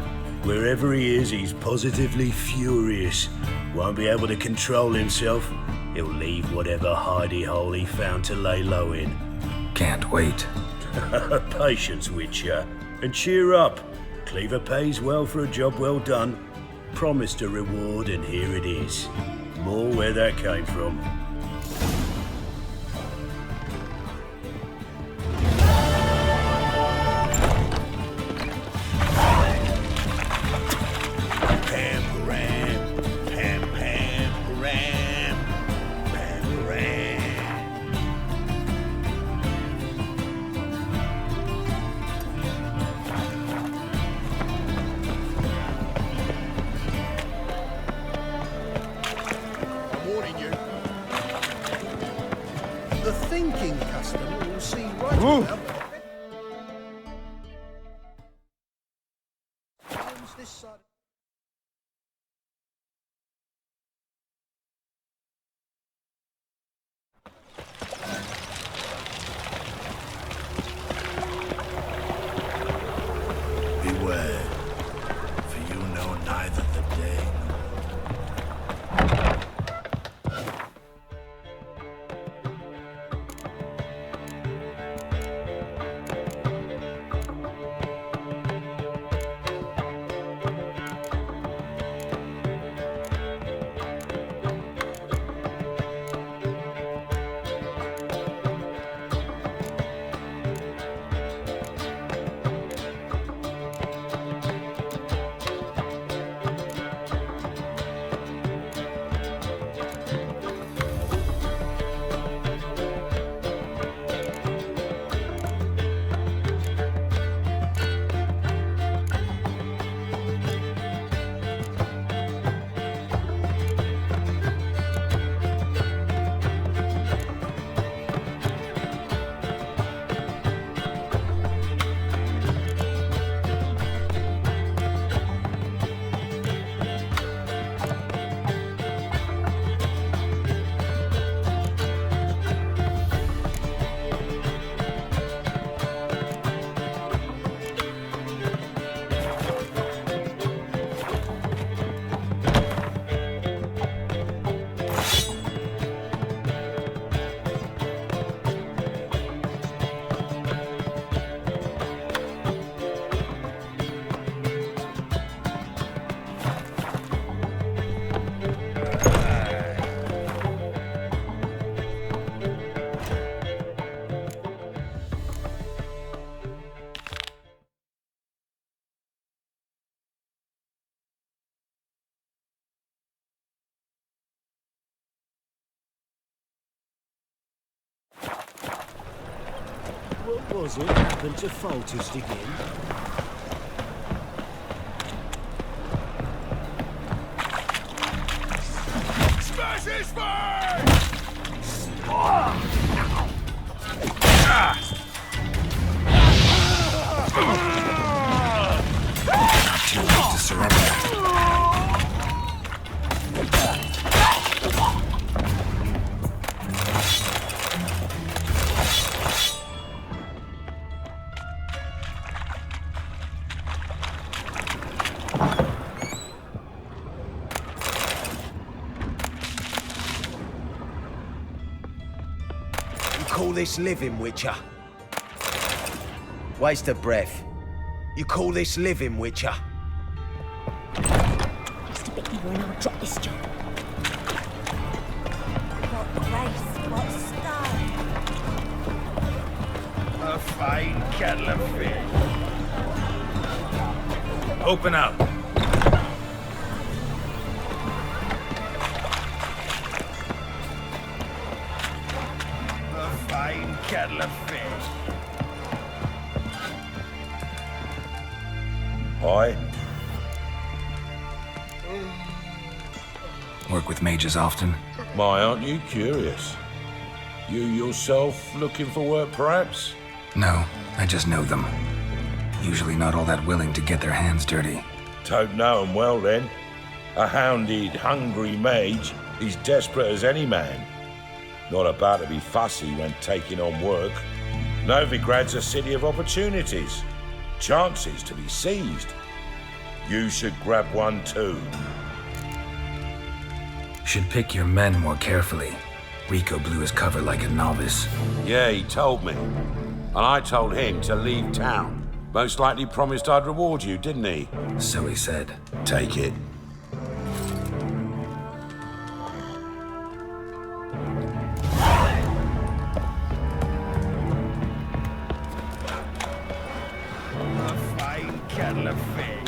Speaker 3: Wherever he is, he's positively furious. Won't be able to control himself. He'll leave whatever hidey hole he found to lay low in.
Speaker 6: Can't wait.
Speaker 3: Patience, Witcher. And cheer up. Cleaver pays well for a job well done. Promised a reward, and here it is. More where that came from.
Speaker 5: The thinking customer will see right about this side.
Speaker 8: Beware, for you know neither the day
Speaker 3: What was it happened to Foltest again?
Speaker 19: Smash his face!
Speaker 6: Not too late to surrender.
Speaker 13: Call this living, Witcher? Waste of breath. You call this living, Witcher?
Speaker 9: Just a bit more and I'll drop this job. What grace, what style.
Speaker 8: A fine kettle of fish. Open up. A fine kettle of fish.
Speaker 10: Aye.
Speaker 6: Work with mages often?
Speaker 10: My, aren't you curious? You yourself looking for work, perhaps?
Speaker 6: No, I just know them. Usually not all that willing to get their hands dirty.
Speaker 10: Don't know 'em well, then. A hounded, hungry mage is desperate as any man. Not about to be fussy when taking on work. Novigrad's a city of opportunities. Chances to be seized. You should grab one too.
Speaker 6: Should pick your men more carefully. Rico blew his cover like a novice.
Speaker 10: Yeah, he told me. And I told him to leave town. Most likely promised I'd reward you, didn't he?
Speaker 6: So he said.
Speaker 10: Take it.
Speaker 5: A fine kettle of fish.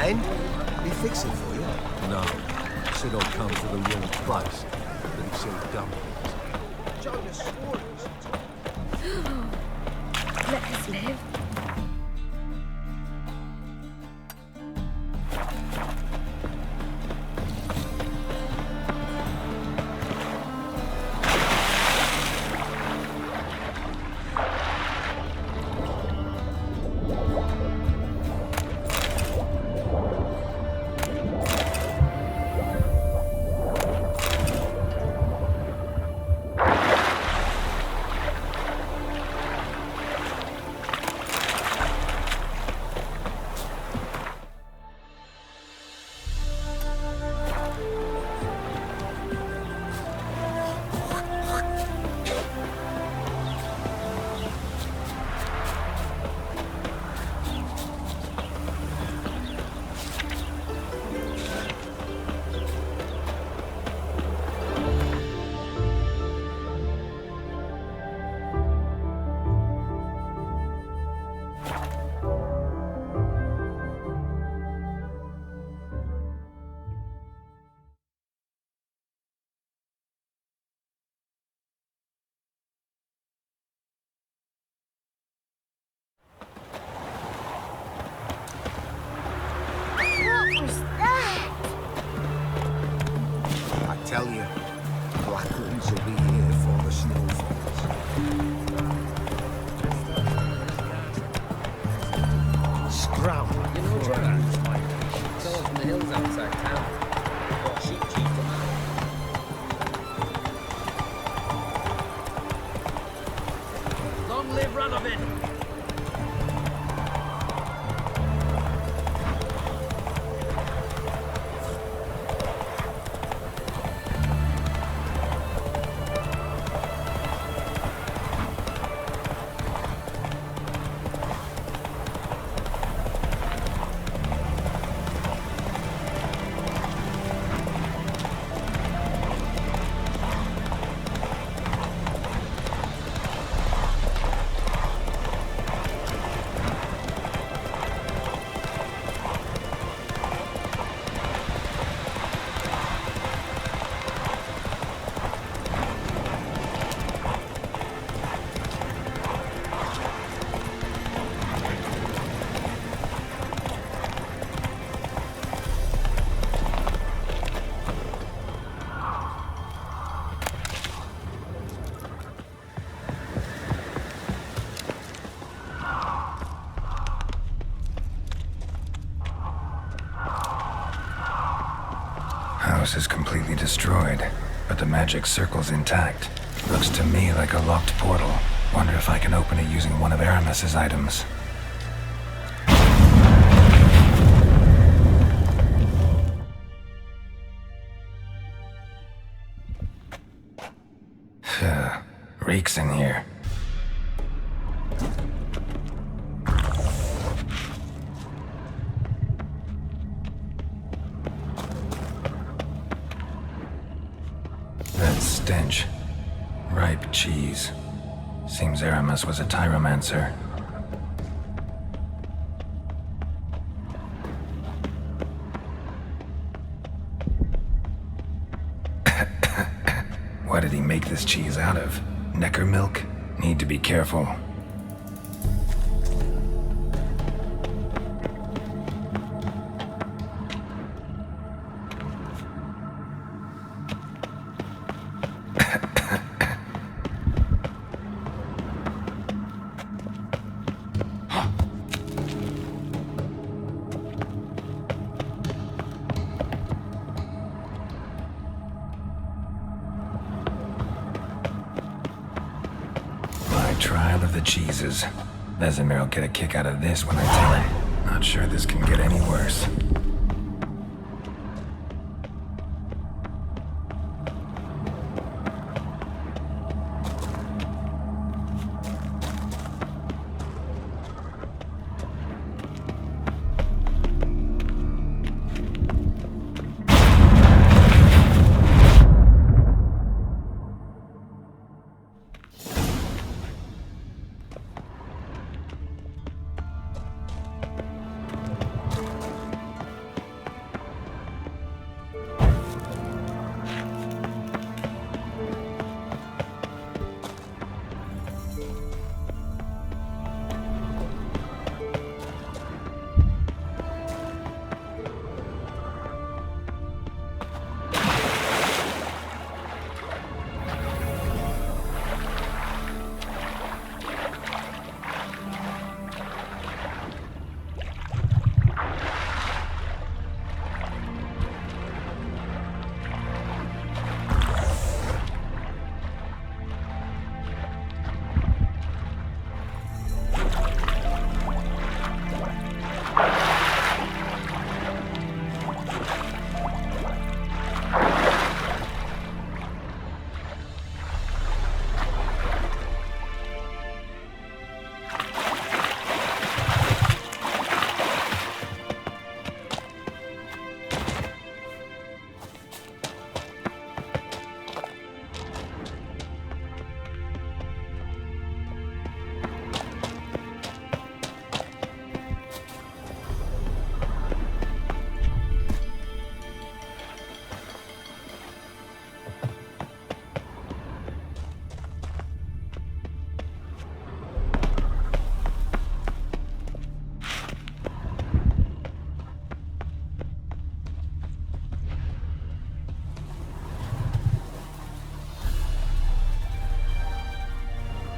Speaker 5: And? He fix it for you?
Speaker 12: No. Said I'd come to the wrong place. But he said dumplings.
Speaker 5: Jonah swore
Speaker 14: Let us live.
Speaker 5: tell you, Blacklands will be here for the snowfalls. Scram.
Speaker 15: You know what you're at? Someone from the hills outside town. Got a sheep chief to man. Long live Radovid!
Speaker 6: warehouse is completely destroyed, but the magic circle's intact. Looks to me like a locked portal. Wonder if I can open it using one of Aramis's items. Reeks in here. That stench. Ripe cheese. Seems Aramis was a tyromancer. What did he make this cheese out of? Necker milk? Need to be careful. Trial of the cheeses. Vesemir will get a kick out of this when I tell him. Not sure this can get any worse.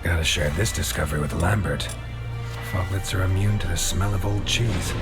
Speaker 6: Gotta share this discovery with Lambert. Foglets are immune to the smell of old cheese.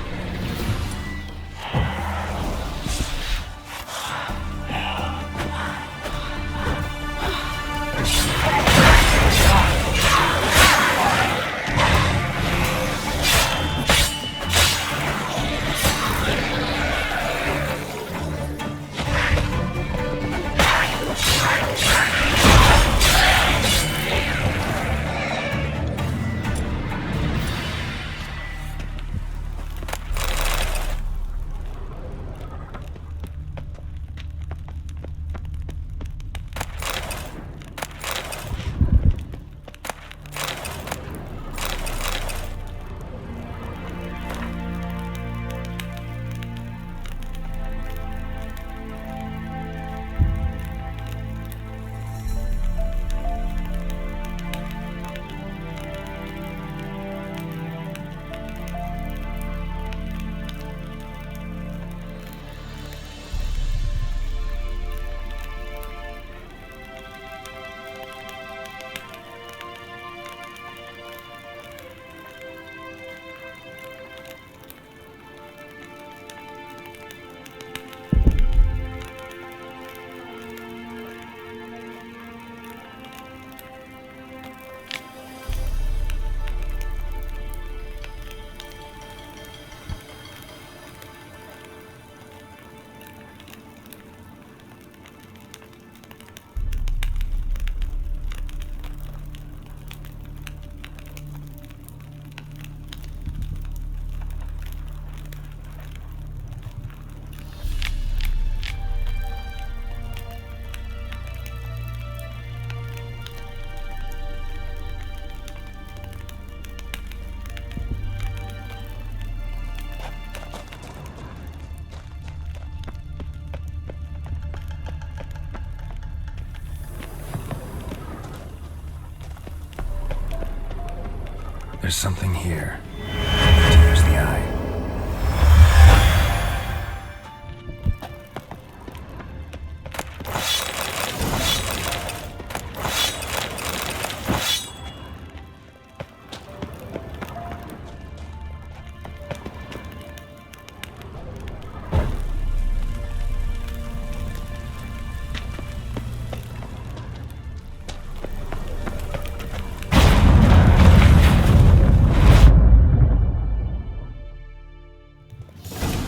Speaker 6: There's something here. Need to use the eye.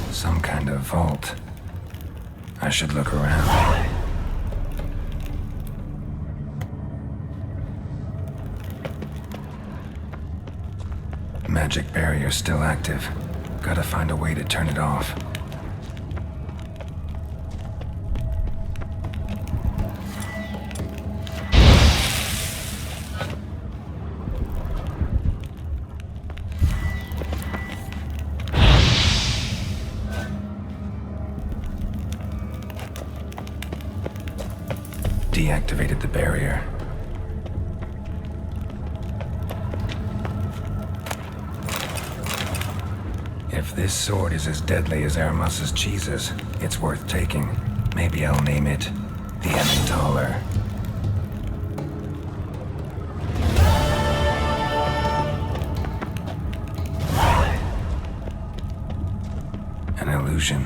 Speaker 6: Some kind of vault. I should look around. Magic barrier still active. Gotta find a way to turn it off. Deactivated the barrier. If this sword is as deadly as Aramus's cheeses, it's worth taking. Maybe I'll name it the Emmentaler. An illusion.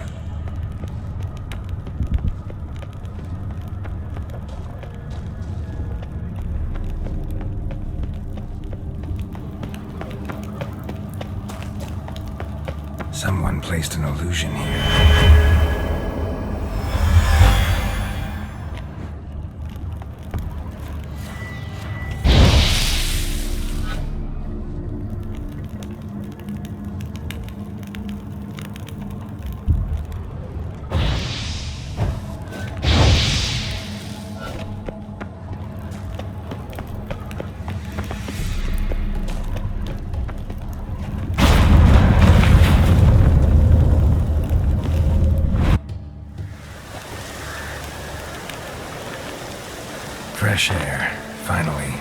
Speaker 6: Someone placed an illusion here. Fresh air, finally.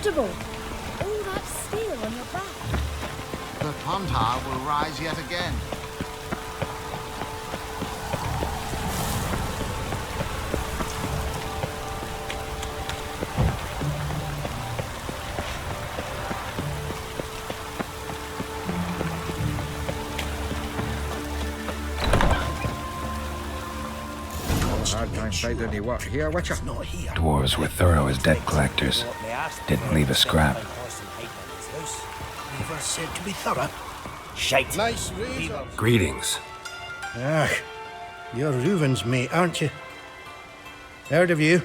Speaker 9: comfortable. All that steel on your back.
Speaker 19: The Pontar will rise yet again.
Speaker 2: Hard time finding any work here, Witcher.
Speaker 6: Dwarves were thorough as debt collectors. Didn't leave a scrap.
Speaker 8: Never said to be thorough. Shite.
Speaker 19: Nice razor.
Speaker 6: Greetings.
Speaker 8: Ah, you're Reuven's mate, aren't you? Heard of you.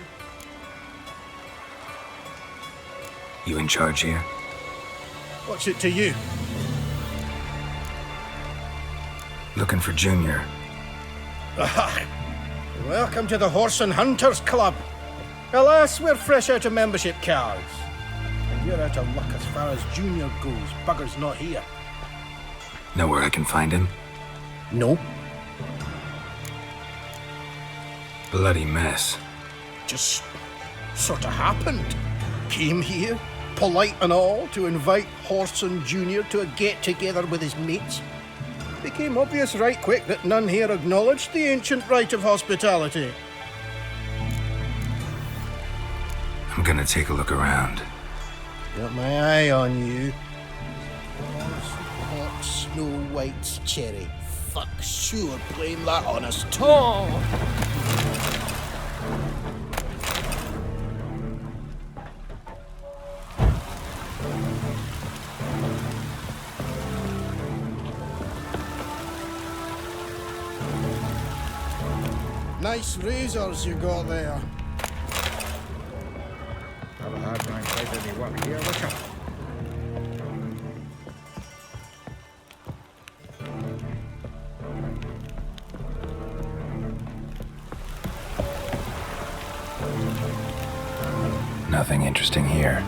Speaker 6: You in charge here?
Speaker 8: What's it to you?
Speaker 6: Looking for Junior.
Speaker 8: Ah, welcome to the Horse and Hunters Club. Alas, we're fresh out of membership cards. And you're out of luck as far as Junior goes. Bugger's not here.
Speaker 6: Know where I can find him?
Speaker 8: No.
Speaker 6: Bloody mess.
Speaker 8: Just sort of happened. Came here, polite and all, to invite Horson Jr. to a get-together with his mates. Became obvious right quick that none here acknowledged the ancient right of hospitality.
Speaker 6: I'm gonna take a look around.
Speaker 8: Got my eye on you. Hot Snow White's cherry. Fuck sure blame that honest. Nice razors you got there.
Speaker 2: Have a hard time finding any work here, Witcher.
Speaker 6: Nothing interesting here.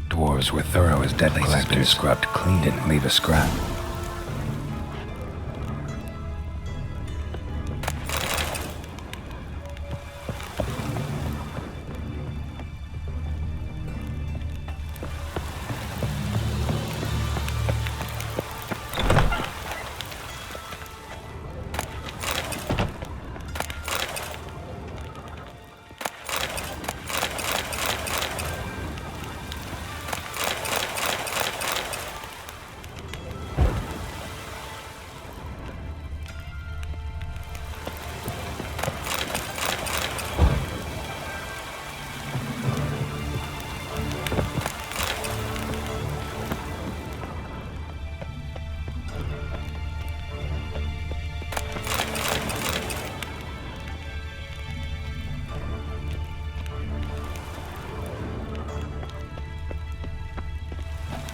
Speaker 6: Dwarves were thorough as debt collectors. Been scrubbed clean, didn't leave a scrap.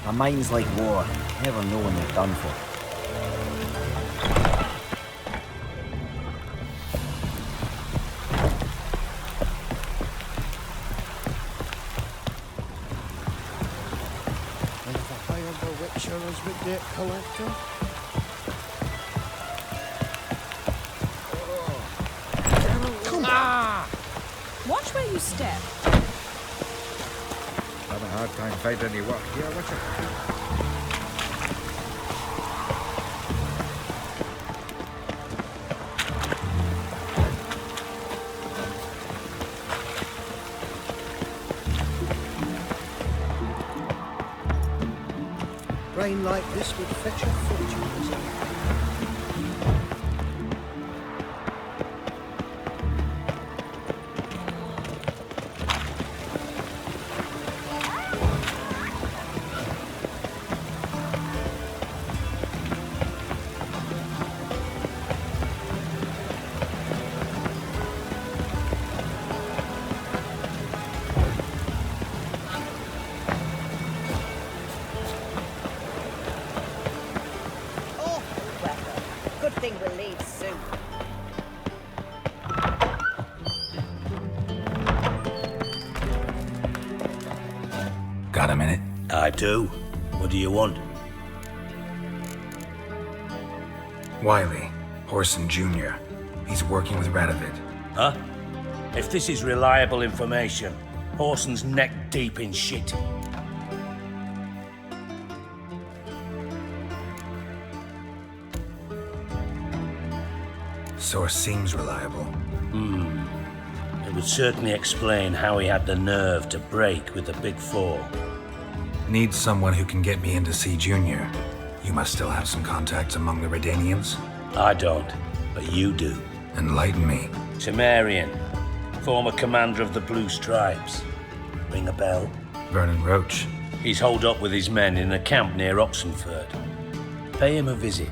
Speaker 1: My mind's like war, never know when you're done for.
Speaker 8: And if I hired the Witcher as the debt collector?
Speaker 17: Come on! Watch where you step.
Speaker 2: Have a hard time finding any work here, Witcher.
Speaker 8: Rain like this would fetch a fortune, isn't it?
Speaker 6: a minute?
Speaker 3: I do. What do you want?
Speaker 6: Wiley, Horson Jr. He's working with Radovid.
Speaker 3: Huh? If this is reliable information, Horson's neck deep in shit.
Speaker 6: Source seems reliable.
Speaker 3: It would certainly explain how he had the nerve to break with the Big Four.
Speaker 6: Need someone who can get me in to see Junior. You must still have some contacts among the Redanians?
Speaker 3: I don't, but you do.
Speaker 6: Enlighten me.
Speaker 3: Temerian, former commander of the Blue Stripes. Ring a bell?
Speaker 6: Vernon Roach.
Speaker 3: He's holed up with his men in a camp near Oxenford. Pay him a visit.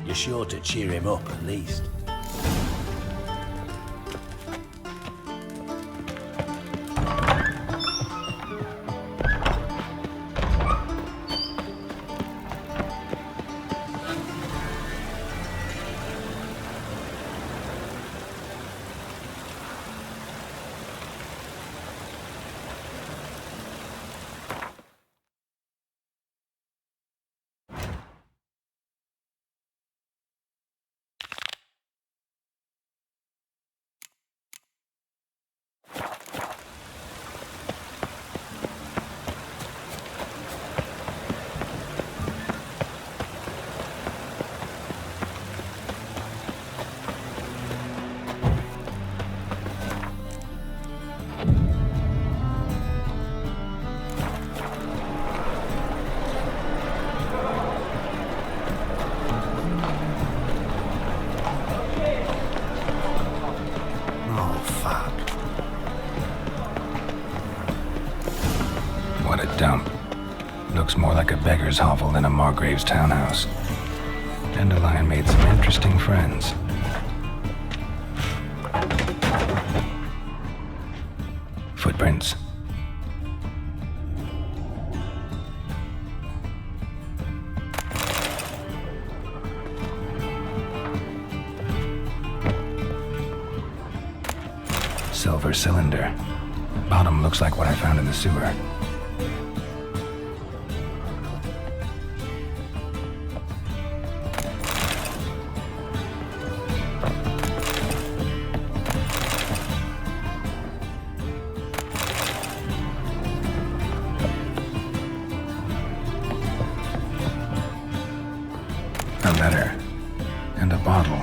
Speaker 3: You're sure to cheer him up, at least.
Speaker 6: What a dump. Looks more like a beggar's hovel than a Margrave's townhouse. Dandelion made some interesting friends. Footprints. Silver cylinder. Bottom looks like what I found in the sewer. A letter. And a bottle.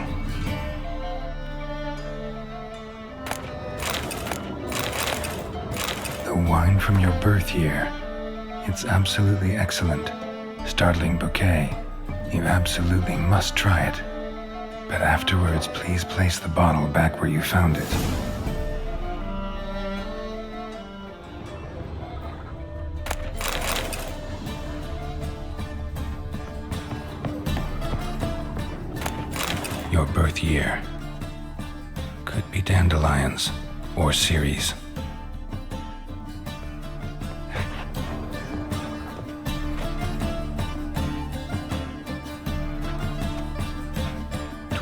Speaker 6: The wine from your birth year. It's absolutely excellent. Startling bouquet. You absolutely must try it. But afterwards, please place the bottle back where you found it. Your birth year. Could be dandelions or Ceres.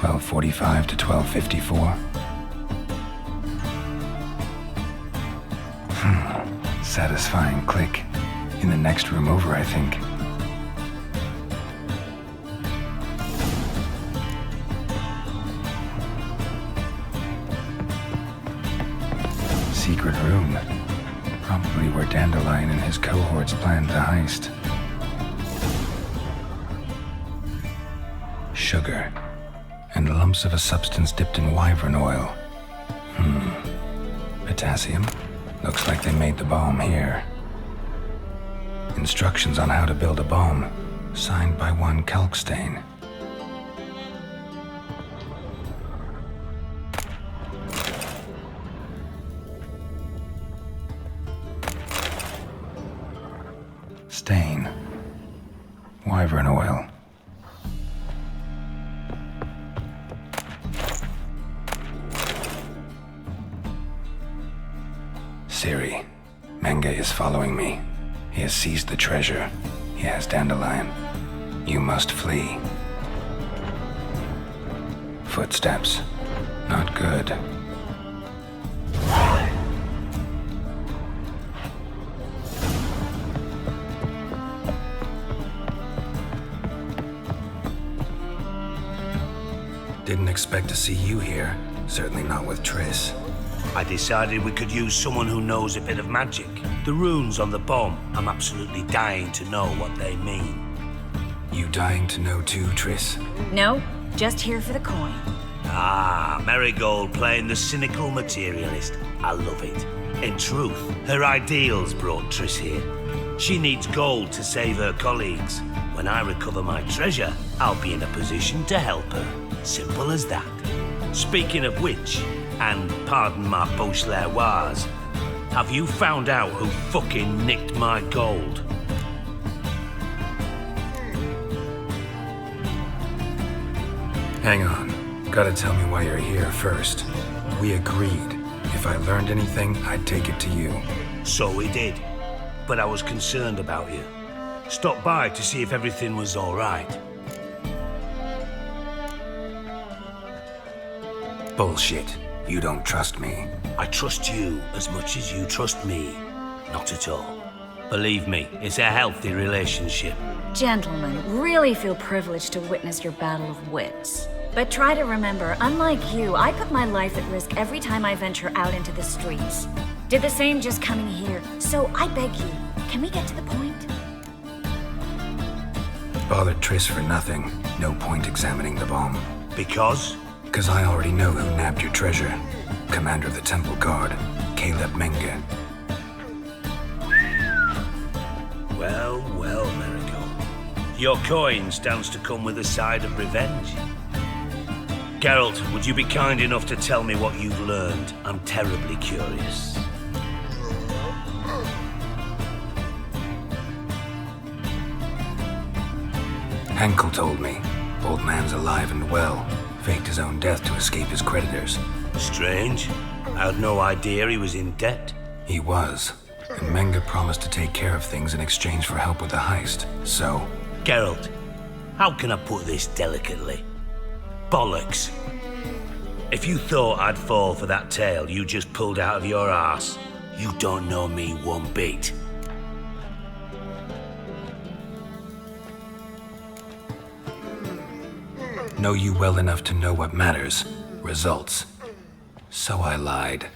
Speaker 6: .45 to 12:54. Satisfying click. In the next room over, I think. Secret room. Probably where Dandelion and his cohorts planned the heist. Sugar. And lumps of a substance dipped in wyvern oil. Potassium. Looks like they made the bomb here. Instructions on how to build a bomb. Signed by one Kalkstain. Stain. Wyvern oil. Siri, Menge is following me. He has seized the treasure. He has Dandelion. You must flee. Footsteps. Not good. Didn't expect to see you here. Certainly not with Triss.
Speaker 13: I decided we could use someone who knows a bit of magic. The runes on the bomb, I'm absolutely dying to know what they mean.
Speaker 6: You dying to know too, Triss?
Speaker 9: No, just here for the coin.
Speaker 13: Ah, Marigold playing the cynical materialist. I love it. In truth, her ideals brought Triss here. She needs gold to save her colleagues. When I recover my treasure, I'll be in a position to help her. Simple as that. Speaking of which, and pardon my Beauclervoise, have you found out who fucking nicked my gold?
Speaker 6: Hang on. Gotta tell me why you're here first. We agreed. If I learned anything, I'd take it to you.
Speaker 13: So we did. But I was concerned about you. Stopped by to see if everything was all right.
Speaker 6: Bullshit. You don't trust me.
Speaker 13: I trust you as much as you trust me. Not at all. Believe me, it's a healthy relationship.
Speaker 9: Gentlemen, really feel privileged to witness your battle of wits. But try to remember, unlike you, I put my life at risk every time I venture out into the streets. Did the same just coming here. So I beg you, can we get to the point?
Speaker 6: Bothered Triss for nothing. No point examining the bomb.
Speaker 13: Because?
Speaker 6: Because I already know who nabbed your treasure. Commander of the Temple Guard, Caleb Menge.
Speaker 13: Well, well, Marigold. Your coin stands to come with a side of revenge. Geralt, would you be kind enough to tell me what you've learned? I'm terribly curious.
Speaker 6: Henkel told me. Old man's alive and well. Faked his own death to escape his creditors.
Speaker 13: Strange. I had no idea he was in debt.
Speaker 6: He was. And Menge promised to take care of things in exchange for help with the heist. So...
Speaker 13: Geralt, how can I put this delicately? Bollocks. If you thought I'd fall for that tale you just pulled out of your arse, you don't know me one bit.
Speaker 6: Know you well enough to know what matters. Results. So I lied.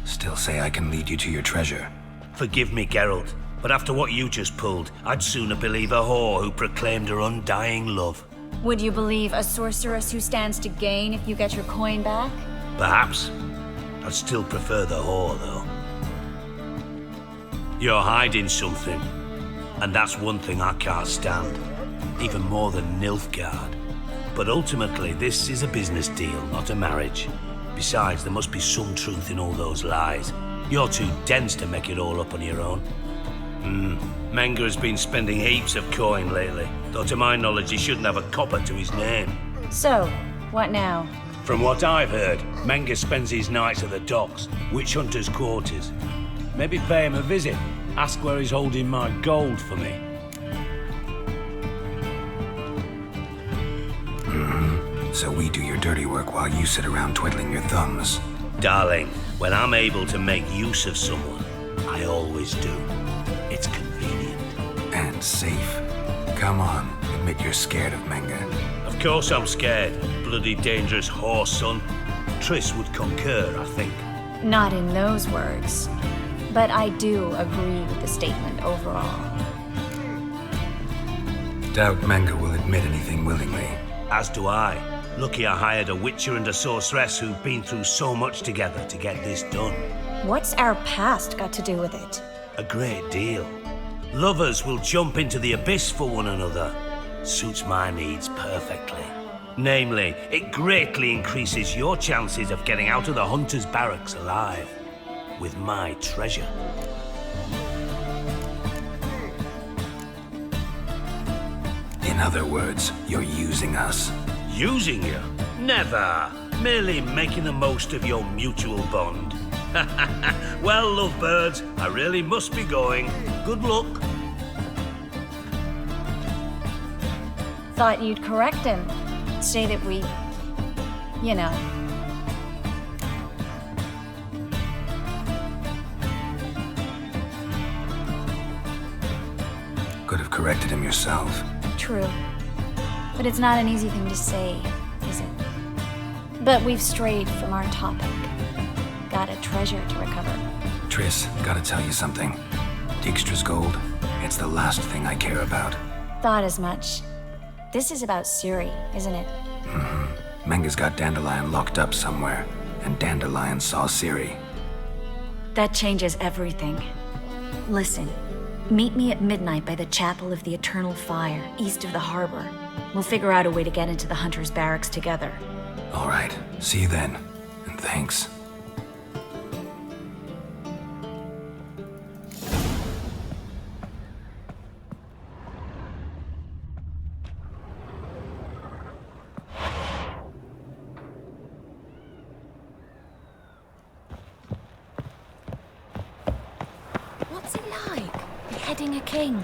Speaker 6: Still say I can lead you to your treasure.
Speaker 13: Forgive me, Geralt, but after what you just pulled, I'd sooner believe a whore who proclaimed her undying love.
Speaker 9: Would you believe a sorceress who stands to gain if you get your coin back?
Speaker 13: Perhaps. I'd still prefer the whore, though. You're hiding something, and that's one thing I can't stand. Even more than Nilfgaard. But ultimately, this is a business deal, not a marriage. Besides, there must be some truth in all those lies. You're too dense to make it all up on your own. Menge has been spending heaps of coin lately, though to my knowledge he shouldn't have a copper to his name.
Speaker 9: So, what now?
Speaker 13: From what I've heard, Menge spends his nights at the docks, witch hunters' quarters. Maybe pay him a visit, ask where he's holding my gold for me.
Speaker 6: So we do your dirty work while you sit around twiddling your thumbs.
Speaker 13: Darling, when I'm able to make use of someone, I always do. It's convenient.
Speaker 6: And safe. Come on, admit you're scared of Menge.
Speaker 13: Of course I'm scared. Bloody dangerous whore, son. Triss would concur, I think.
Speaker 9: Not in those words. But I do agree with the statement overall.
Speaker 6: Doubt Menge will admit anything willingly.
Speaker 13: As do I. Lucky I hired a witcher and a sorceress who've been through so much together to get this done.
Speaker 9: What's our past got to do with it?
Speaker 13: A great deal. Lovers will jump into the abyss for one another. Suits my needs perfectly. Namely, it greatly increases your chances of getting out of the hunter's barracks alive. With my treasure.
Speaker 6: In other words, you're using us.
Speaker 13: Using you? Never. Merely making the most of your mutual bond. Well, lovebirds, I really must be going. Good luck.
Speaker 9: Thought you'd correct him. Say that we... you know.
Speaker 6: Could have corrected him yourself.
Speaker 9: True. But it's not an easy thing to say, is it? But we've strayed from our topic. Got a treasure to recover.
Speaker 6: Triss, gotta tell you something. Dijkstra's gold, it's the last thing I care about.
Speaker 9: Thought as much. This is about Suri, isn't it?
Speaker 6: Menga's got Dandelion locked up somewhere, and Dandelion saw Ciri.
Speaker 9: That changes everything. Listen, meet me at midnight by the Chapel of the Eternal Fire, east of the harbor. We'll figure out a way to get into the Hunter's barracks together.
Speaker 6: All right, see you then, and thanks.
Speaker 14: What's it like, beheading a king?